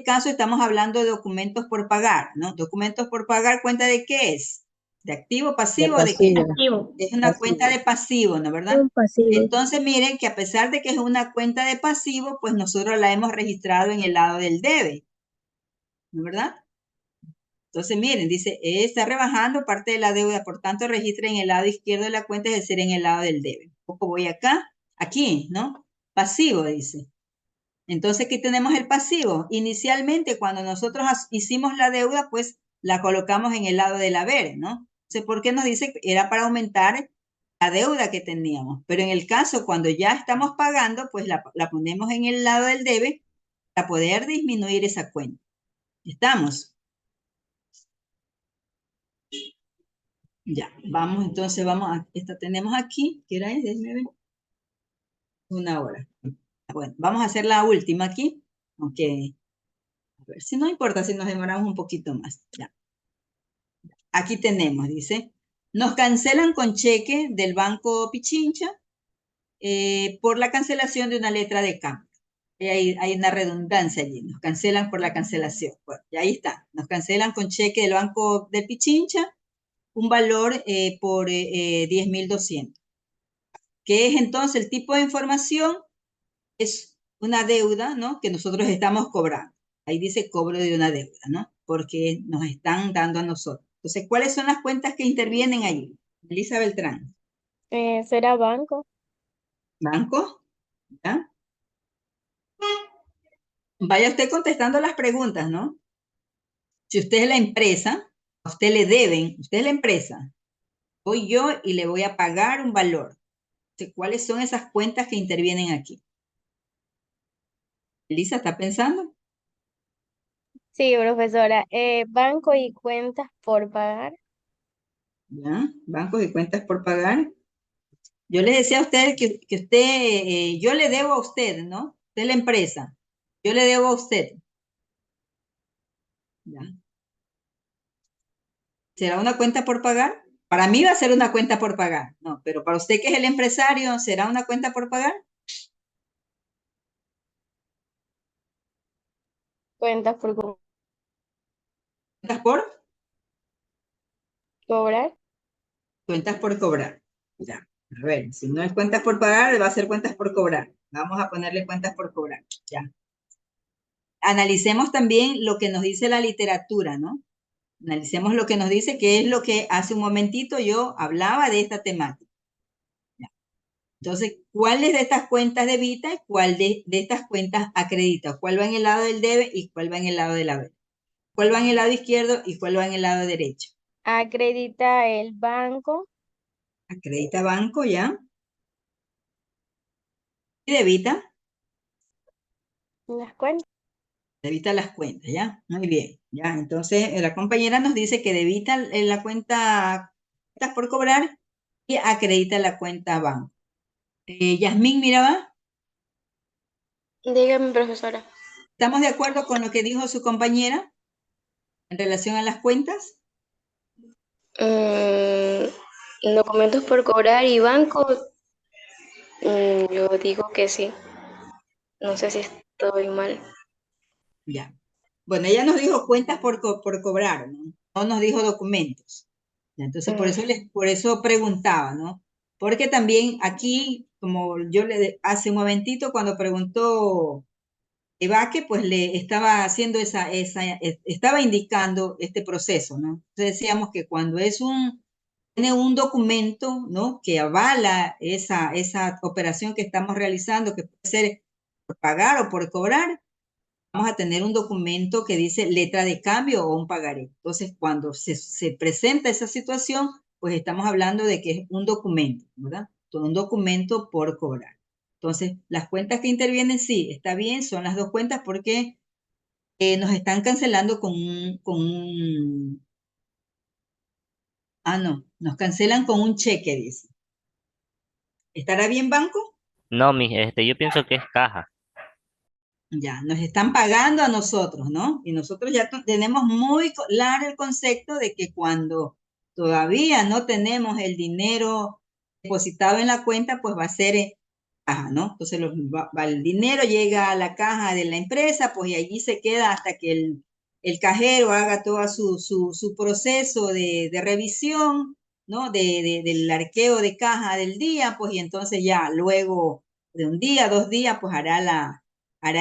caso estamos hablando de documentos por pagar, ¿no? Documentos por pagar, ¿cuenta de qué es? ¿De activo, De pasivo o de qué? pasivo, Activo. Es una cuenta de pasivo, ¿no? ¿Verdad? Un pasivo. Entonces, miren que a pesar de que es una cuenta de pasivo, pues nosotros la hemos registrado en el lado del debe, ¿no? ¿Verdad? Entonces, miren, dice, está rebajando parte de la deuda, por tanto, registra en el lado izquierdo de la cuenta, es decir, en el lado del debe. Un poco voy acá, aquí, ¿no? Pasivo, dice. Entonces, aquí tenemos el pasivo. Inicialmente, cuando nosotros hicimos la deuda, pues la colocamos en el lado del haber, ¿no? Entonces, ¿por qué nos dice que era para aumentar la deuda que teníamos? Pero en el caso, cuando ya estamos pagando, pues la ponemos en el lado del debe para poder disminuir esa cuenta. ¿Estamos? Ya, vamos, entonces vamos a, esta tenemos aquí, ¿qué era? Déjeme ver. 1 hora. Bueno, vamos a hacer la última aquí, aunque, a ver, si no importa si nos demoramos un poquito más. Ya. Aquí tenemos, dice, nos cancelan con cheque del Banco Pichincha por la cancelación de una letra de cambio. Hay una redundancia allí, nos cancelan por la cancelación. Bueno, y ahí está, nos cancelan con cheque del Banco de Pichincha un valor por 10.200. ¿Qué es entonces el tipo de información? Es una deuda, ¿no? Que nosotros estamos cobrando. Ahí dice cobro de una deuda, ¿no? Porque nos están dando a nosotros. Entonces, ¿cuáles son las cuentas que intervienen allí? Elisa Beltrán. ¿Será banco? ¿Banco? ¿Ya? Vaya usted contestando las preguntas, ¿no? Si usted es la empresa, a usted le deben, usted es la empresa, voy yo y le voy a pagar un valor. Entonces, ¿cuáles son esas cuentas que intervienen aquí? Elisa, ¿está pensando? Sí, profesora. Banco y cuentas por pagar. ¿Ya? Bancos y cuentas por pagar. Yo les decía a usted que usted, yo le debo a usted, ¿no? Usted es la empresa. Yo le debo a usted. ¿Ya? ¿Será una cuenta por pagar? Para mí va a ser una cuenta por pagar. No, pero para usted que es el empresario, ¿será una cuenta por pagar? Cuentas por ¿Cuentas por? cobrar. Cuentas por cobrar. Ya. A ver, si no es cuentas por pagar, va a ser cuentas por cobrar. Vamos a ponerle cuentas por cobrar. Ya. Analicemos también lo que nos dice la literatura, ¿no? Analicemos lo que nos dice, que es lo que hace un momentito yo hablaba de esta temática. Ya. Entonces, ¿cuáles de estas cuentas debita y cuál de estas cuentas acredita? ¿Cuál va en el lado del debe y cuál va en el lado del haber? ¿Cuál va en el lado izquierdo y cuál va en el lado derecho? Acredita el banco. Acredita banco, ¿ya? Y debita. Las cuentas. Debita las cuentas, ¿ya? Muy bien, ¿ya? Entonces, la compañera nos dice que debita la cuenta cuentas por cobrar y acredita la cuenta banco. Yasmín Miraba, Dígame, profesora. ¿estamos de acuerdo con lo que dijo su compañera en relación a las cuentas? Documentos por cobrar y banco, yo digo que sí. No sé si estoy mal. Ya. Bueno, ella nos dijo cuentas por cobrar, ¿no? No nos dijo documentos. Ya, entonces, por eso preguntaba, ¿no? Porque también aquí, como yo hace un momentito, cuando preguntó Evaque, pues le estaba haciendo estaba indicando este proceso, ¿no? Entonces decíamos que cuando tiene un documento, ¿no? Que avala esa operación que estamos realizando, que puede ser por pagar o por cobrar, vamos a tener un documento que dice letra de cambio o un pagaré. Entonces, cuando se presenta esa situación, pues estamos hablando de que es un documento, ¿verdad? Un documento por cobrar. Entonces, las cuentas que intervienen, sí, está bien, son las dos cuentas porque nos están cancelando no, nos cancelan con un cheque, dice. ¿Estará bien, banco? No, yo pienso que es caja. Ya, nos están pagando a nosotros, ¿no? Y nosotros ya tenemos muy claro el concepto de que cuando todavía no tenemos el dinero depositado en la cuenta, pues va a ser caja, ¿no? Entonces el dinero llega a la caja de la empresa, pues y allí se queda hasta que el cajero haga todo su proceso de revisión, ¿no? Del arqueo de caja del día, pues y entonces ya luego de un día, 2 días, pues hará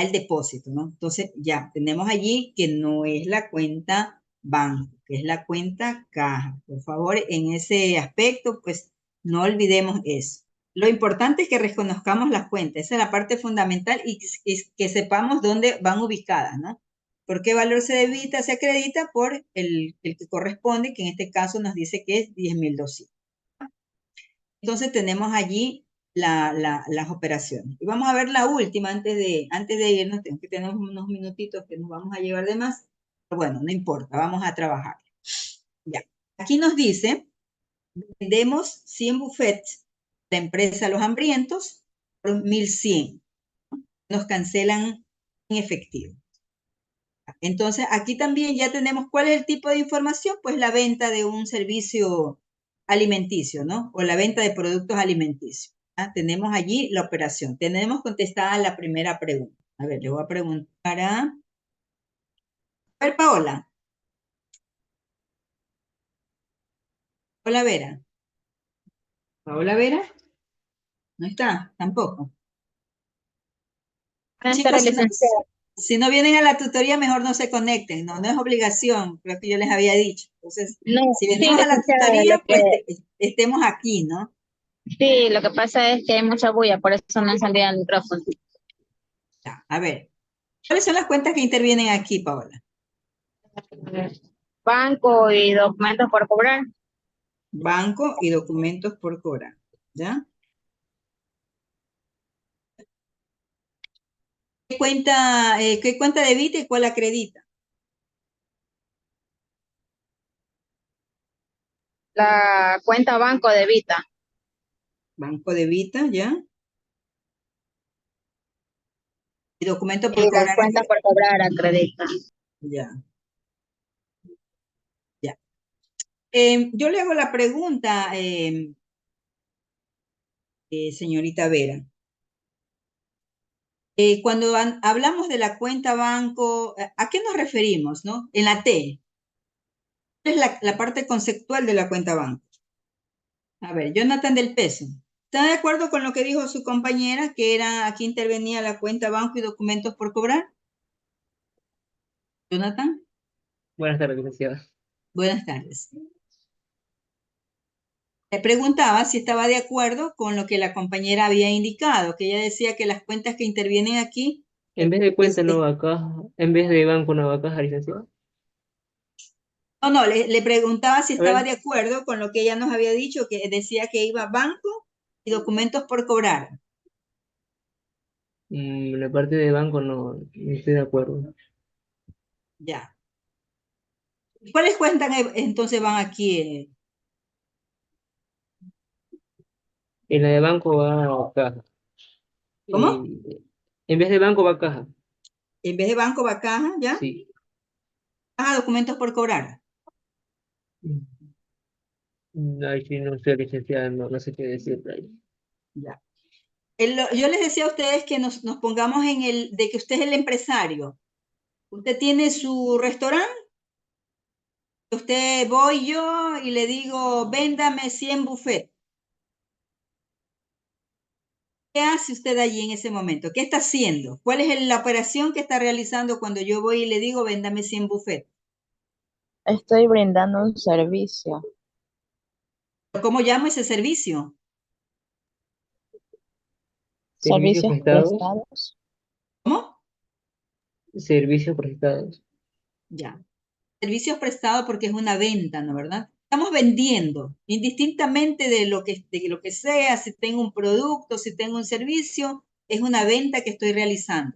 el depósito, ¿no? Entonces ya tenemos allí que no es la cuenta banco, que es la cuenta caja. Por favor, en ese aspecto, pues no olvidemos eso. Lo importante es que reconozcamos las cuentas. Esa es la parte fundamental y que sepamos dónde van ubicadas, ¿no? ¿Por qué valor se debita, se acredita? Por el que corresponde, que en este caso nos dice que es 10.200. Entonces tenemos allí las operaciones. Y vamos a ver la última antes de irnos. Tengo que tener unos minutitos que nos vamos a llevar de más. Pero bueno, no importa, vamos a trabajar. Ya. Aquí nos dice, vendemos 100 buffets la empresa Los Hambrientos por 1.100. Nos cancelan en efectivo. Entonces, aquí también ya tenemos cuál es el tipo de información, pues la venta de un servicio alimenticio, ¿no? O la venta de productos alimenticios. ¿Ah? Tenemos allí la operación. Tenemos contestada la primera pregunta. A ver, le voy a preguntar a ver, Paola. Hola, Vera. Paola Vera. No está, tampoco. Buenas Chicos, tardes, licenciada. si no vienen a la tutoría, mejor no se conecten, no es obligación, creo que yo les había dicho. Entonces, No, si sí, venimos a la licenciada, tutoría, pues estemos aquí, ¿no? sí, lo que pasa es que hay mucha bulla, por eso no encendía el micrófono. Ya, a ver, ¿cuáles son las cuentas que intervienen aquí, Paola? Banco y documentos por cobrar. Banco y documentos por cobrar, ¿ya? ¿Qué cuenta debita y cuál acredita? La cuenta banco debita Banco debita, ¿ya? Y documento y por la cobrar, cuenta por cobrar acredita. ya, ya. Yo le hago la pregunta, señorita Vera. Cuando hablamos de la cuenta banco, ¿a qué nos referimos, no? En la T. ¿Cuál es la parte conceptual de la cuenta banco? A ver, Jonathan del Peso. ¿Está de acuerdo con lo que dijo su compañera, que era aquí intervenía la cuenta banco y documentos por cobrar? Jonathan, Buenas tardes, licenciada. buenas tardes. Le preguntaba si estaba de acuerdo con lo que la compañera había indicado, que ella decía que las cuentas que intervienen aquí, En vez de cuenta es- nueva caja, en vez de banco nueva caja, licenciada. no, le preguntaba si A estaba ver, de acuerdo con lo que ella nos había dicho, que decía que iba banco y documentos por cobrar. la parte de banco no estoy de acuerdo. Ya. ¿Cuáles cuentas entonces van aquí? En la de banco va caja. ¿Cómo? Y en vez de banco va caja. En vez de banco va caja, ¿ya? Sí. Caja, documentos por cobrar. Ay, sí, no sé, licenciada, no sé qué decir ahí. Ya. Yo les decía a ustedes que nos pongamos de que usted es el empresario. Usted tiene su restaurante, usted voy yo y le digo, véndame 100 buffets. ¿Qué hace usted allí en ese momento? ¿Qué está haciendo? ¿Cuál es la operación que está realizando cuando yo voy y le digo, véndame 100 buffets? Estoy brindando un servicio. ¿Cómo llamo ese servicio? Servicios Servicios prestados. prestados. ¿Cómo? Servicios prestados. Ya. Servicios prestados porque es una venta, ¿no? ¿Verdad? Estamos vendiendo, indistintamente de lo que sea, si tengo un producto, si tengo un servicio, es una venta que estoy realizando,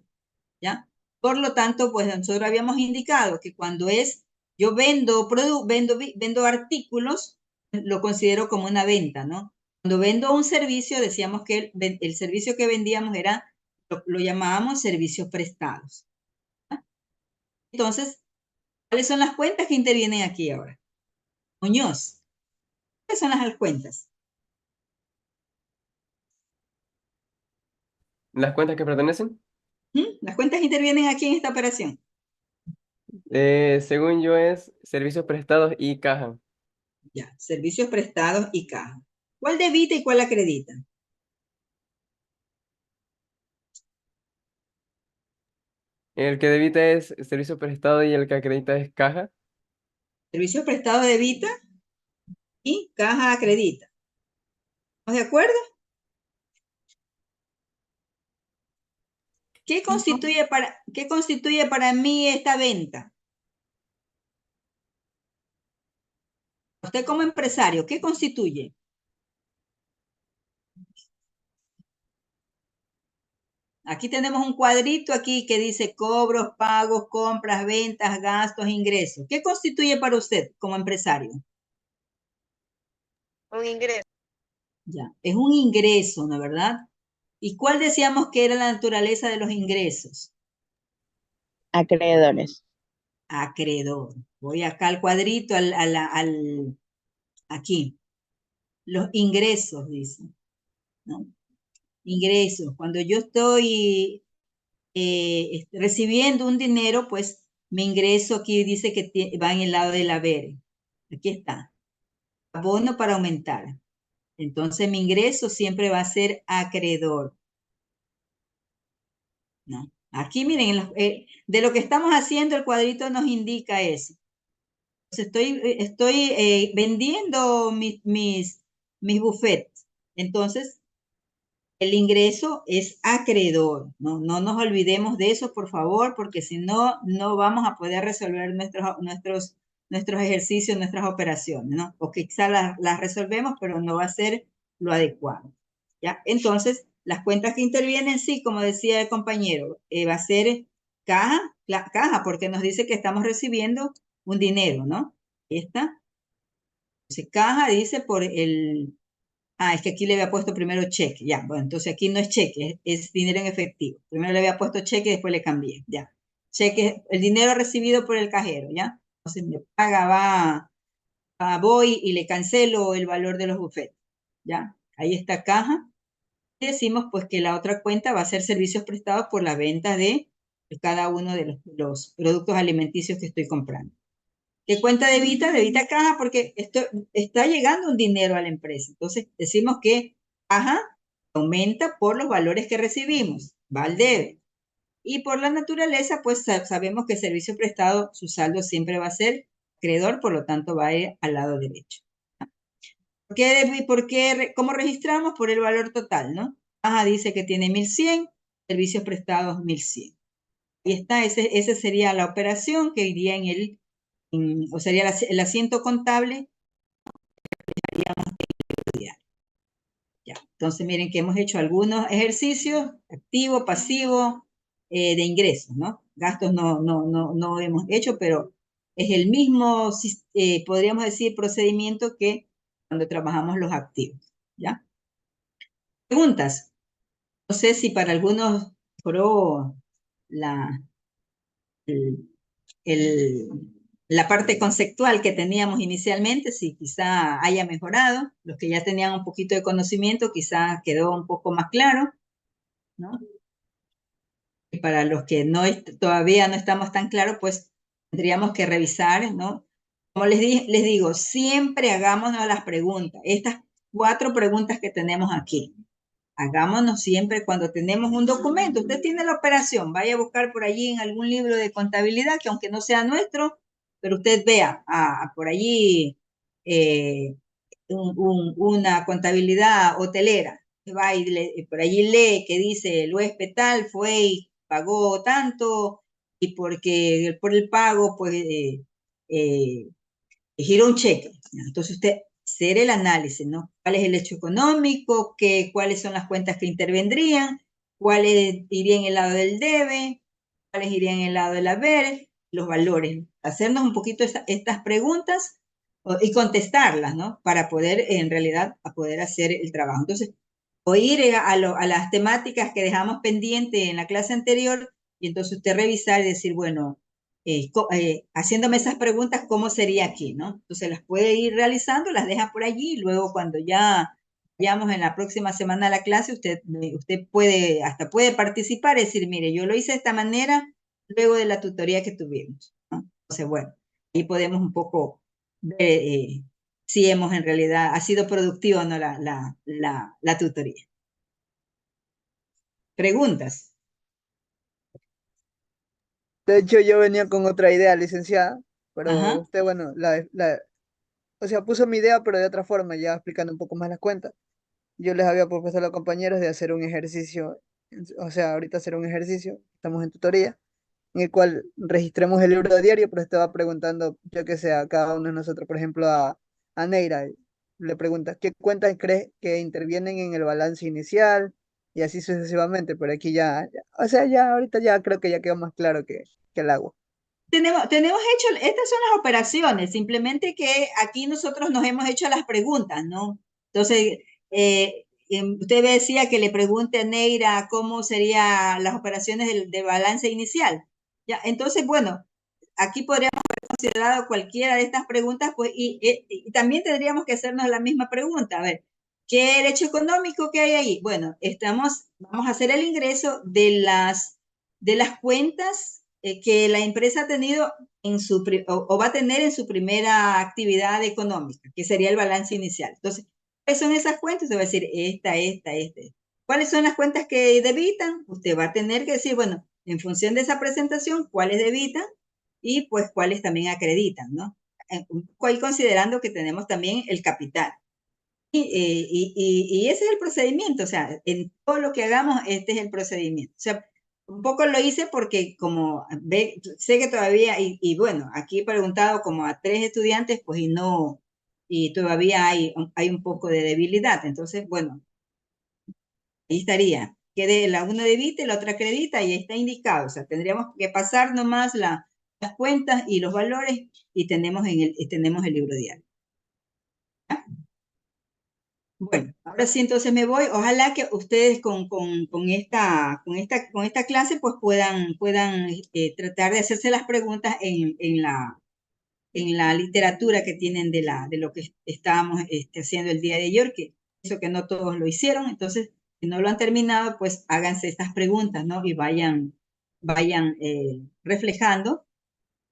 ¿ya? Por lo tanto, pues nosotros habíamos indicado que cuando yo vendo artículos, lo considero como una venta, ¿no? Cuando vendo un servicio, decíamos que el servicio que vendíamos lo llamábamos servicios prestados. ¿Ya? Entonces, ¿cuáles son las cuentas que intervienen aquí ahora? Muñoz, ¿cuáles son las cuentas? ¿Las cuentas que pertenecen? Las cuentas que intervienen aquí en esta operación. Según yo es servicios prestados y caja. Ya, servicios prestados y caja. ¿Cuál debita y cuál acredita? El que debita es servicio prestado y el que acredita es caja. Servicios prestados debita y caja acredita. ¿Estamos de acuerdo? ¿Qué constituye para mí esta venta? Usted como empresario, ¿qué constituye? Aquí tenemos un cuadrito aquí que dice cobros, pagos, compras, ventas, gastos, ingresos. ¿Qué constituye para usted como empresario? Un ingreso. Ya, es un ingreso, ¿no es verdad? ¿Y cuál decíamos que era la naturaleza de los ingresos? Acreedores. Acreedor. Voy acá al cuadrito, aquí. Los ingresos, dice, ¿no? Ingresos. Cuando yo estoy recibiendo un dinero, pues mi ingreso aquí dice que va en el lado del haber. Aquí está. Abono para aumentar. Entonces mi ingreso siempre va a ser acreedor, ¿no? Aquí miren, de lo que estamos haciendo, el cuadrito nos indica eso. Entonces estoy vendiendo mis buffets. Entonces, el ingreso es acreedor, ¿no? No nos olvidemos de eso, por favor, porque si no, no vamos a poder resolver nuestros ejercicios, nuestras operaciones, ¿no? O quizás las resolvemos, pero no va a ser lo adecuado, ¿ya? Entonces, las cuentas que intervienen, sí, como decía el compañero, va a ser caja, porque nos dice que estamos recibiendo un dinero, ¿no? Ahí está. Entonces, caja dice por el... Ah, es que aquí le había puesto primero cheque, ya. Bueno, entonces aquí no es cheque, es dinero en efectivo. Primero le había puesto cheque y después le cambié, ya. Cheque, el dinero recibido por el cajero, ya. Entonces me paga, voy y le cancelo el valor de los bufetes, ya. Ahí está caja. Y decimos pues que la otra cuenta va a ser servicios prestados por la venta de cada uno de los productos alimenticios que estoy comprando. ¿Qué cuenta debita caja? Porque esto está llegando un dinero a la empresa. Entonces decimos que caja aumenta por los valores que recibimos, va al debe. Y por la naturaleza, pues sabemos que servicio prestado, su saldo siempre va a ser acreedor, por lo tanto va a ir al lado derecho. ¿Cómo registramos? Por el valor total, ¿no? Caja dice que tiene 1.100, servicios prestados 1.100. Ahí está, esa sería la operación que iría o sería el asiento contable. Ya. Entonces, miren que hemos hecho algunos ejercicios, activo, pasivo, de ingresos, ¿no? Gastos no hemos hecho, pero es el mismo, podríamos decir, procedimiento que cuando trabajamos los activos, ¿ya? Preguntas. No sé si para algunos mejoró la, el- el- la parte conceptual que teníamos inicialmente, si quizá haya mejorado. Los que ya tenían un poquito de conocimiento, quizá quedó un poco más claro, ¿no? Y para los que todavía no estamos tan claros, pues tendríamos que revisar, ¿no? Como les digo, siempre hagámonos las preguntas. Estas 4 preguntas que tenemos aquí. Hagámonos siempre cuando tenemos un documento. Usted tiene la operación, vaya a buscar por allí en algún libro de contabilidad, que aunque no sea nuestro, pero usted vea por allí una contabilidad hotelera. Va y por allí lee que dice el huésped tal fue y pagó tanto y porque por el pago pues eh, giró un cheque. Entonces usted hacer el análisis, ¿no? ¿Cuál es el hecho económico? ¿Cuáles son las cuentas que intervendrían? ¿Cuáles irían en el lado del debe? ¿Cuáles irían en el lado del haber? Los valores. Hacernos un poquito estas preguntas y contestarlas, ¿no? Para poder, en realidad, a poder hacer el trabajo. Entonces, o ir a las temáticas que dejamos pendiente en la clase anterior y entonces usted revisar y decir, bueno, haciéndome esas preguntas, ¿cómo sería aquí, no? Entonces las puede ir realizando, las deja por allí y luego cuando ya vayamos en la próxima semana a la clase, usted hasta puede participar y decir, mire, yo lo hice de esta manera luego de la tutoría que tuvimos, ¿no? Entonces, bueno, ahí podemos un poco ver si en realidad ha sido productiva o no la tutoría. Preguntas. De hecho, yo venía con otra idea, licenciada, pero Ajá. usted, bueno, o sea, puso mi idea, pero de otra forma, ya explicando un poco más las cuentas. Yo les había propuesto a los compañeros de hacer un ejercicio O sea, ahorita será un ejercicio, estamos en tutoría, en el cual registremos el libro diario, pero estaba preguntando, yo que sé, a cada uno de nosotros, por ejemplo, a Neira, le preguntas, ¿qué cuentas crees que intervienen en el balance inicial? Y así sucesivamente, pero aquí o sea, ya ahorita ya creo que ya quedó más claro que el agua. Tenemos hecho, estas son las operaciones, simplemente que aquí nosotros nos hemos hecho las preguntas, ¿no? Entonces, usted decía que le pregunte a Neira cómo serían las operaciones de balance inicial. Ya, entonces, bueno, aquí podríamos haber considerado cualquiera de estas preguntas, pues, y también tendríamos que hacernos la misma pregunta, a ver, ¿qué derecho económico que hay ahí? Bueno, vamos a hacer el ingreso de las cuentas que la empresa ha tenido o va a tener en su primera actividad económica, que sería el balance inicial. Entonces, ¿cuáles son esas cuentas? Usted va a decir esta. ¿Cuáles son las cuentas que debitan? Usted va a tener que decir, bueno, en función de esa presentación, cuáles debitan y pues cuáles también acreditan, ¿no? Un poco ahí considerando que tenemos también el capital. Y ese es el procedimiento, o sea, en todo lo que hagamos, este es el procedimiento. O sea, un poco lo hice porque como sé que todavía, y bueno, aquí he preguntado como a 3 estudiantes, pues y todavía hay un poco de debilidad. Entonces, bueno, ahí estaría. Que la una debita y la otra acredita y está indicado. O sea, tendríamos que pasar nomás las cuentas y los valores y tenemos el libro diario. ¿Ya? Bueno, ahora sí entonces me voy. Ojalá que ustedes con esta clase pues puedan tratar de hacerse las preguntas en la literatura que tienen de lo que estábamos haciendo el día de ayer, que eso que no todos lo hicieron. Entonces, si no lo han terminado, pues háganse estas preguntas, ¿no? Y vayan reflejando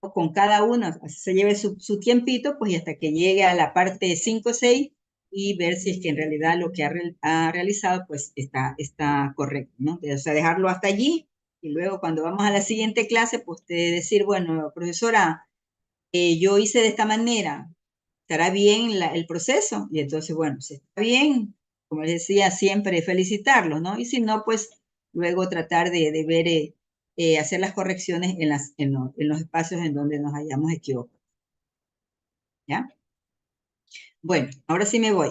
con cada uno, así se lleve su tiempito, pues y hasta que llegue a la parte 5 o 6 y ver si es que en realidad lo que ha realizado pues está correcto, ¿no? O sea, dejarlo hasta allí y luego cuando vamos a la siguiente clase, pues decir, bueno, profesora, yo hice de esta manera, ¿estará bien el proceso? Y entonces, bueno, si está bien, como les decía, siempre felicitarlos, ¿no? Y si no, pues luego tratar de ver, hacer las correcciones en los espacios en donde nos hayamos equivocado. ¿Ya? Bueno, ahora sí me voy.